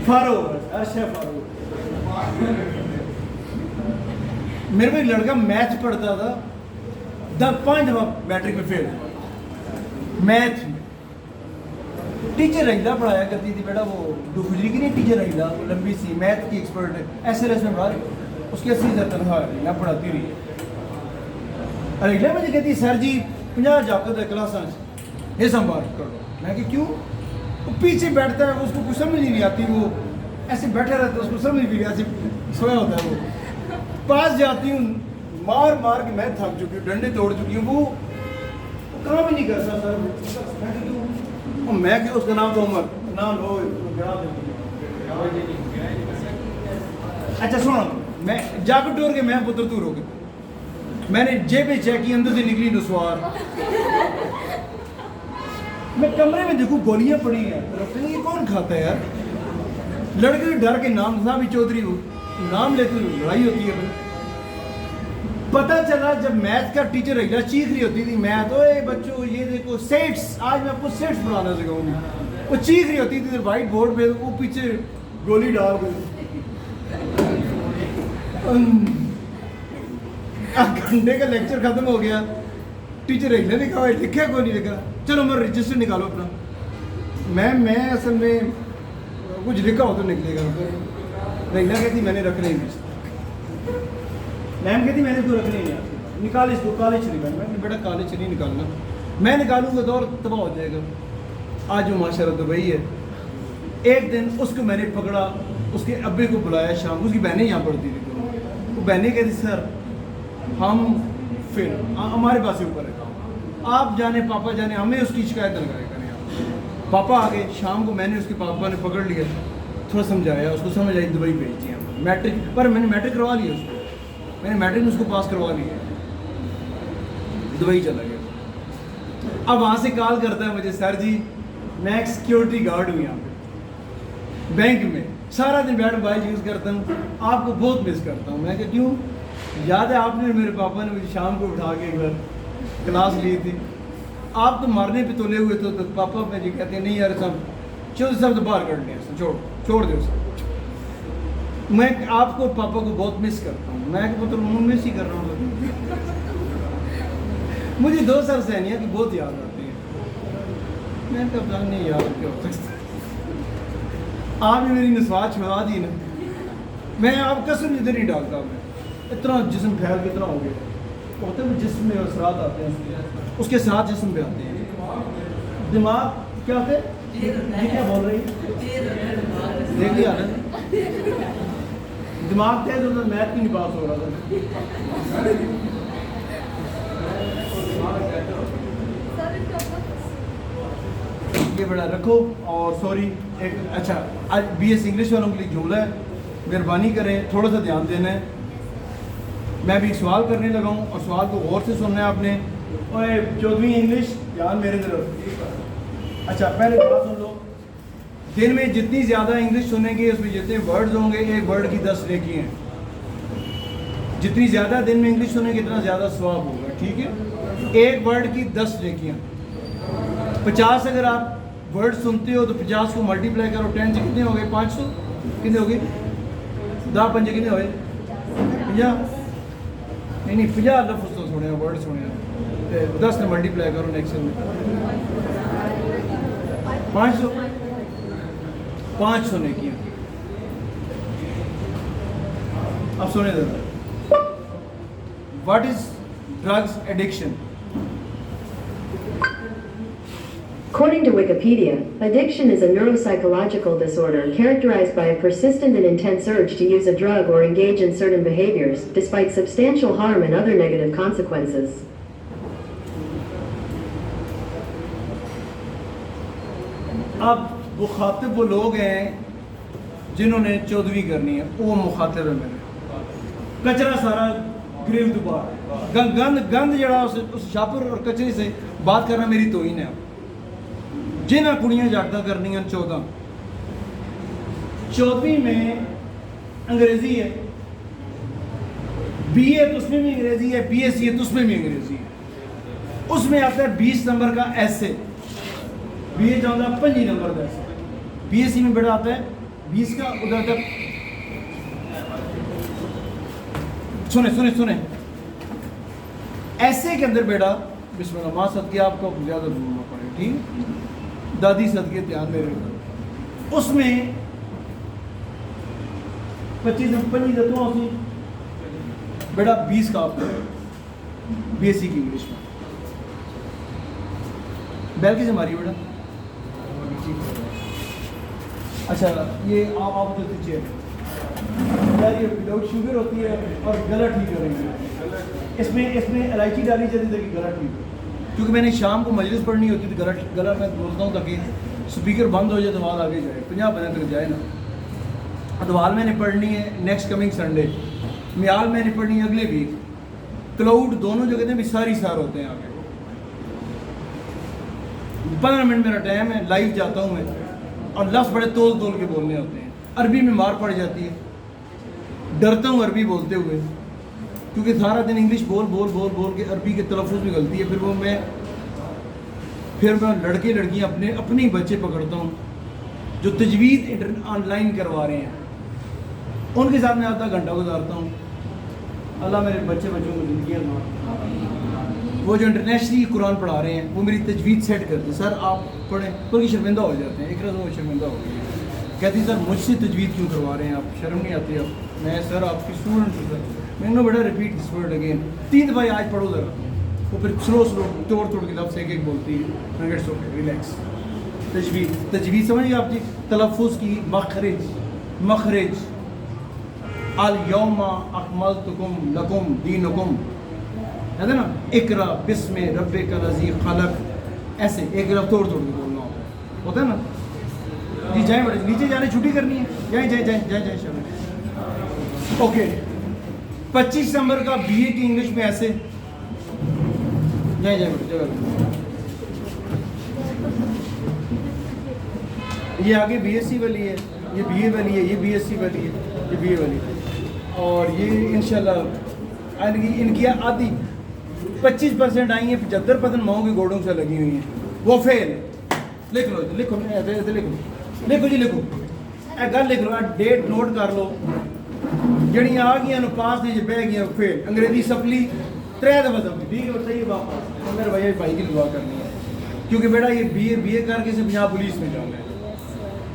फारूक मेरे को एक लड़का मैथ पढ़ता था 5 दफा मैट्रिक में फेल मैथ में टीचर रहीला पढ़ाया करती थी बेटा वो गुजरी की नहीं टीचर रहीला लंबी सी मैथ की एक्सपर्ट है SLS में पढ़ा रही उसकी 80,000 तनख्वाह रहीला पढ़ाती रही रहीला मुझे कहती सर जी 50 जाकर क्लास ये संभाल कर लो मैं कि क्यों वो पीछे बैठता है उसको कुछ समझ नहीं आती वो ऐसे बैठा रहता है उसको समझ नहीं ऐसे सोया होता है वो पास जाती हूँ मार के मैं थक चुकी हूँ डंडे तोड़ चुकी हूँ वो काम ही नहीं करता सर मैं क्या उसका नाम तो उमर नाम लो अच्छा सुनो मैं जाकर डोर के मैं पुत्र तू रोके, मैंने जेबें चेक की, अंदर से निकली नस्वार। मैं कमरे में देखूं गोलियां पड़ी हैं, रखते ये कौन खाता है यार। लड़के के डर के नाम था भी चौधरी हो, नाम लेते लड़ाई होती है। पता चला जब मैथ का टीचर रहीला चीख रही होती थी, मैथ ओए बच्चों ये देखो सेट्स, आज मैं आपको सेट्स बनाना सिखाऊंगी। वो चीख रही होती थी वाइट बोर्ड पे, वो पीछे गोली डाल गई। घंटे का लेक्चर खत्म हो गया, टीचर रहीला ने कहा लिखा कोई नहीं लिखा, चलो मैं रजिस्टर निकालो अपना। मैं असल में कुछ लिखा हो तो निकलेगा। रहीला कहती मैंने रखने नहीं, मैम कहती मैंने तो रखने नहीं, निकाल इसको, कॉलेज चली। मैंने बेटा कॉलेज से नहीं निकालना, मैं निकालूंगा तो और तबाह हो जाएगा। आज वो माशाल्लाह दुबई है। एक दिन उसको मैंने पकड़ा, उसके अब्बे को बुलाया शाम, उसकी बहनें यहाँ पढ़ती थी, तो वो बहनें कहती सर हम फिर हमारे पास ही ऊपर है, आप जाने पापा जाने, हमें उसकी शिकायत लगाया करें आप। पापा आ गए शाम को, मैंने उसके पापा ने पकड़ लिया, थोड़ा समझाया, उसको समझ आई, दुबई भेज दिया मैट्रिक। पर मैंने मैट्रिक करवा लिया उसको, मैंने मैट्रिक में उसको पास करवा लिया, दुबई चला गया। अब वहाँ से कॉल करता है मुझे, सर जी मैं एक सिक्योरिटी गार्ड हूँ यहाँ पे बैंक में, सारा दिन बैठ मोबाइल यूज़ करता हूँ, आपको बहुत मिस करता हूँ। मैं कहा क्यों? याद है आपने मेरे पापा ने मुझे शाम को उठा के एक बार क्लास ली थी, आप तो मारने पे तुले हुए थे, तो पापा मुझे कहते हैं नहीं यार सब चौधरी साहब तो बाहर कर लिया, छोड़ दो सब। मैं आपको पापा को बहुत मिस करता हूँ। मैं मतलब मिस ही कर रहा हूँ। मुझे 2 साल सैनिया की बहुत याद आती है। मैं कहा नहीं याद क्या हो सकता, आप भी मेरी नस्वार छुड़ा दी ना, मैं आप कसम इधर नहीं डालता। मैं इतना जिस्म फैल कितना हो गया, होते हैं जिस्म में असरात आते हैं, उसके साथ जिस्म पे आते हैं। दिमाग क्या होते हैं, ये क्या बोल रही देख लिया ना, दिमाग तेज होता, मैथ भी नहीं पास हो रहा था। ये बड़ा रखो। और सॉरी एक अच्छा आज BS इंग्लिश वालों के लिए जुमला है, मेहरबानी करें थोड़ा सा ध्यान देना है। मैं भी एक सवाल करने लगा हूँ और सवाल को गौर से सुनना है आपने। और चौधरी इंग्लिश ध्यान मेरे तरफ। अच्छा पहले बात सुन लो, दिन में जितनी ज़्यादा इंग्लिश सुनेंगे उसमें जितने वर्ड्स होंगे, एक वर्ड की 10 नेकी हैं। जितनी ज़्यादा दिन में इंग्लिश सुनेंगे इतना ज़्यादा सवाब होगा, ठीक है। एक वर्ड की 10 नेकियाँ। 50 अगर आप वर्ड सुनते हो तो 50 को मल्टीप्लाई करो 10 से कितने हो गए, 500 कितने हो गए, 10 पंजे कितने हो गए, 50 नहीं 50 लफ्ज़ तो सुने, वर्ड सुने, 10 से मल्टीप्लाई करो नेक्स्ट में 500 नेकियाँ। अब सुने ज़रा, what is drugs addiction? According to Wikipedia, addiction is a neuropsychological disorder characterized by a persistent and intense urge to use a drug or engage in certain behaviors, despite substantial harm and other negative consequences. अब मुखातिब वो लोग हैं जिन्होंने चौधरी करनी है, वो मुखातिब है मेरे। कचरा सारा ग्रिल दोबारा गंद जड़ा उस शापर और कचरे से बात करना मेरी तोहीन है। जिन्हें कुड़ियाँ जागता करनी 14वीं में अंग्रेजी है, BA तो उसमें भी अंग्रेजी है, BSc है तो उसमें भी अंग्रेजी है। उसमें आता है 20 नंबर का ऐसे, BA चाहता है 5 नंबर का ऐसे, BSc में बेटा आता है 20 का, उधर तक सुने ऐसे के अंदर बेटा बिस्मिल्लाह माँ सदके आपको ज़्यादा ढूंढना पड़ेगा, ठीक, दादी सदके ध्यान में रहेगा। उसमें 25 देता हूँ बेटा 20 का आपको BSc की इंग्लिश में बैल किसे मारी बेटा? अच्छा ये आप जो चेयर यार ये विदाउट शुगर होती है और गला ठीक करेंगे। इसमें इलायची डाली जाती है ताकि गला ठीक हो, क्योंकि मैंने शाम को मजलिस पढ़नी होती थी, गला मैं बोलता हूँ ताकि स्पीकर बंद हो जाए तो आवाज़ आगे जाए, 50 बजे तक जाए ना। अदवाल मैंने पढ़नी है नेक्स्ट कमिंग संडे, म्याल मैंने पढ़नी अगले वीक, क्लाउड दोनों जो कहते हैं भी सारी सार होते हैं आगे। 15 मिनट मेरा टाइम है, लाइव जाता हूँ मैं, और लफ्ज़ बड़े तोल तोल के बोलने होते हैं। अरबी में मार पड़ जाती है, डरता हूँ अरबी बोलते हुए, क्योंकि सारा दिन इंग्लिश बोल बोल बोल बोल के अरबी के तलफ़ुज़ में गलती है। फिर मैं लड़के लड़कियाँ अपने बच्चे पकड़ता हूँ जो तजवीज़ ऑनलाइन करवा रहे हैं, उनके साथ मैं आधा घंटा गुजारता हूँ। अल्लाह मेरे बच्चों को ज़िंदगियाँ दे। वो जो इंटरनेशनली कुरान पढ़ा रहे हैं वो मेरी तजवीज़ सेट करते हैं, सर आप पढ़ें, बल्कि शर्मिंदा हो जाते हैं। एक रज़ वो शर्मिंदा हो गई है, कहती सर मुझसे तजवीज़ क्यों करवा रहे हैं आप, शर्म नहीं आती आप? मैं सर आपकी स्टूडेंट हूँ सर। मैंने बेटा रिपीट दिस वर्ड अगेन, 3 दफ़ा आज पढ़ो ज़रा। वो फिर स्लो तोड़ तोड़ के लफ्ज़ एक बोलती है, मैं गेट्स ओके रिलैक्स। तजवीज़ समझिए आप जी, तलफ़ुज़ की मखरज अल यौमा अकमलतुकुम लकुम दीनुकुम, है ना, इकरा बिस्मि रब्बिकल लज़ी खलक, ऐसे एक लफ्ज़ तोड़ तोड़ के बोलना होता है ना जी। जाएँ बड़े नीचे जाने, छुट्टी करनी है, जाए चलो। ओके, 25 दिसंबर का बीए की इंग्लिश में ऐसे जाए बड़े जगह। ये आगे बीएससी वाली है, ये बीए वाली है, ये बीएससी वाली है, ये बीए वाली है, और ये इंशाल्लाह इनकी आधी 25% आई हैं, 75% माओ की गोडों से लगी हुई हैं, वो फेल। लिख लो लिखो लिखो जी, लिखो गल लिख लो, डेट नोट कर लो। जड़ियाँ आ गई पास ने, बह गई फेल। अंग्रेजी सफली 3 दफ़ा सफली, ठीक है बताइए वापस। मेरे भाई की दुआ करनी है, क्योंकि बेटा ये बीए करके से पंजाब पुलिस में जाऊँगा।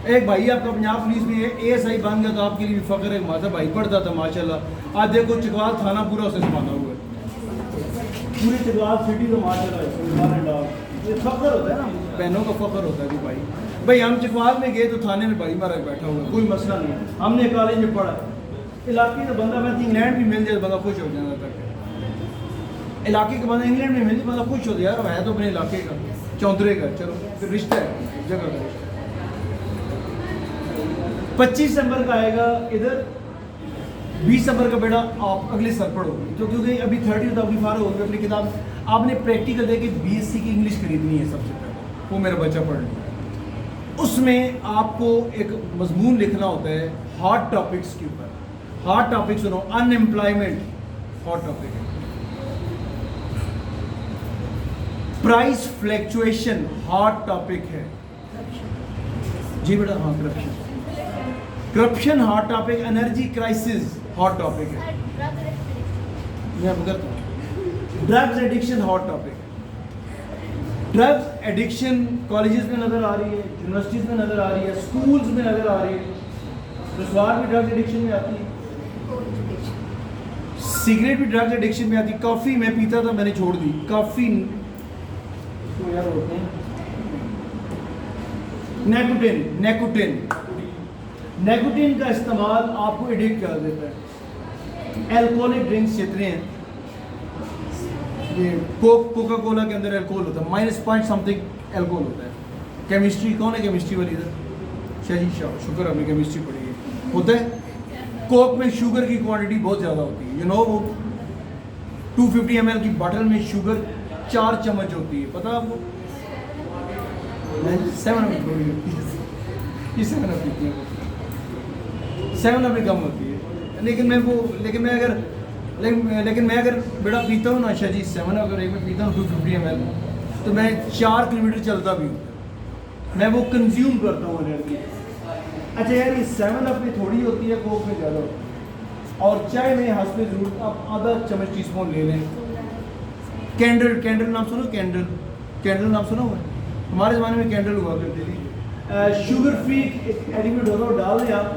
एक भाई आपका पंजाब पुलिस में ASI बन गया, तो आपके लिए भी फ़ख्र है। माता भाई पढ़ता था माशाल्लाह, आज देखो चकवाल थाना पूरा उसे संभाला हुआ है, पूरी चकवाल सिटी तो माशाल्लाह ये फ़ख्र होता है ना, बहनों का फ़ख्र होता है कि भाई हम चकवाल में गए तो थाने में भाई हमारा बैठा हुआ है, कोई मसला नहीं। हमने कॉलेज में पढ़ा, इलाके का बंदा, मैं इंग्लैंड भी मिल जाए बंदा खुश हो जाएगा तक। इलाके का बंदा इंग्लैंड में मिल जाए बंदा खुश हो जाए, यार है तो अपने इलाके का, चौंतरे का, चलो फिर रिश्ता है, जगह का रिश्ता। 25 दिसंबर का आएगा इधर, 20 दिसंबर का बेटा आप अगले सर पढ़ो, तो क्योंकि अभी 30 आपकी फार हो गई अपनी किताब। आपने प्रैक्टिकल देके BSc की इंग्लिश खरीदनी है सबसे पहले, वो मेरा बच्चा पढ़ ले। उसमें आपको एक मजमून लिखना होता है हॉट टॉपिक्स के ऊपर। हॉट टॉपिक सुनो, अनएम्प्लॉयमेंट हॉट टॉपिक है, प्राइस फ्लैक्चुएशन हॉट टॉपिक है जी बेटा, हाँ corruption hot topic, energy crisis hot topic है, मैं आपको करता हूँ। Drugs addiction hot topic, drugs addiction colleges में नज़र आ रही है, यूनिवर्सिटीज़ में नज़र आ रही है, स्कूल्स में नज़र आ रही है। रसवार भी ड्रग्स एडिक्शन में आती है, सिगरेट भी ड्रग्स एडिक्शन में आती है। कॉफ़ी मैं पीता था, मैंने छोड़ दी कॉफ़ी तो यार होते हैं। नेकोटिन का इस्तेमाल आपको एडिक्ट कर देता है। एल्कोहलिक ड्रिंक्स जितने हैं, ये कोका कोला के अंदर एल्कोहल होता है, -. समथिंग एल्कोहल होता है। केमिस्ट्री कौन है केमिस्ट्री वाली इधर? शाही शाह, शुक्र आपने केमिस्ट्री पढ़ी है। होता है कोक में शुगर की क्वांटिटी बहुत ज़्यादा होती है, वो 250 ml की बॉटल में शुगर 4 चम्मच होती है, पता आपको? 7 अप थोड़ी होती है, ये 7 अप पीती है, 7 अप कम होती है। लेकिन मैं अगर बेटा पीता हूँ ना शाह जी 7 अप, अगर एक मैं पीता हूँ 250 ml, तो मैं 4 किलोमीटर चलता भी हूँ, मैं वो कंज्यूम करता हूँ एनर्जी। अच्छा यार, ये 7 अप में थोड़ी होती है, कोक में ज़्यादा होती है। और चाय में हंसने ज़रूर आप आधा चम्मच टीस्पून ले लें। कैंडल नाम सुनो, कैंडल नाम सुना हुआ है? हमारे ज़माने में कैंडल हुआ करती थी। शुगर फ्री एक एलिमेंट होता है, वो डाल दें आप,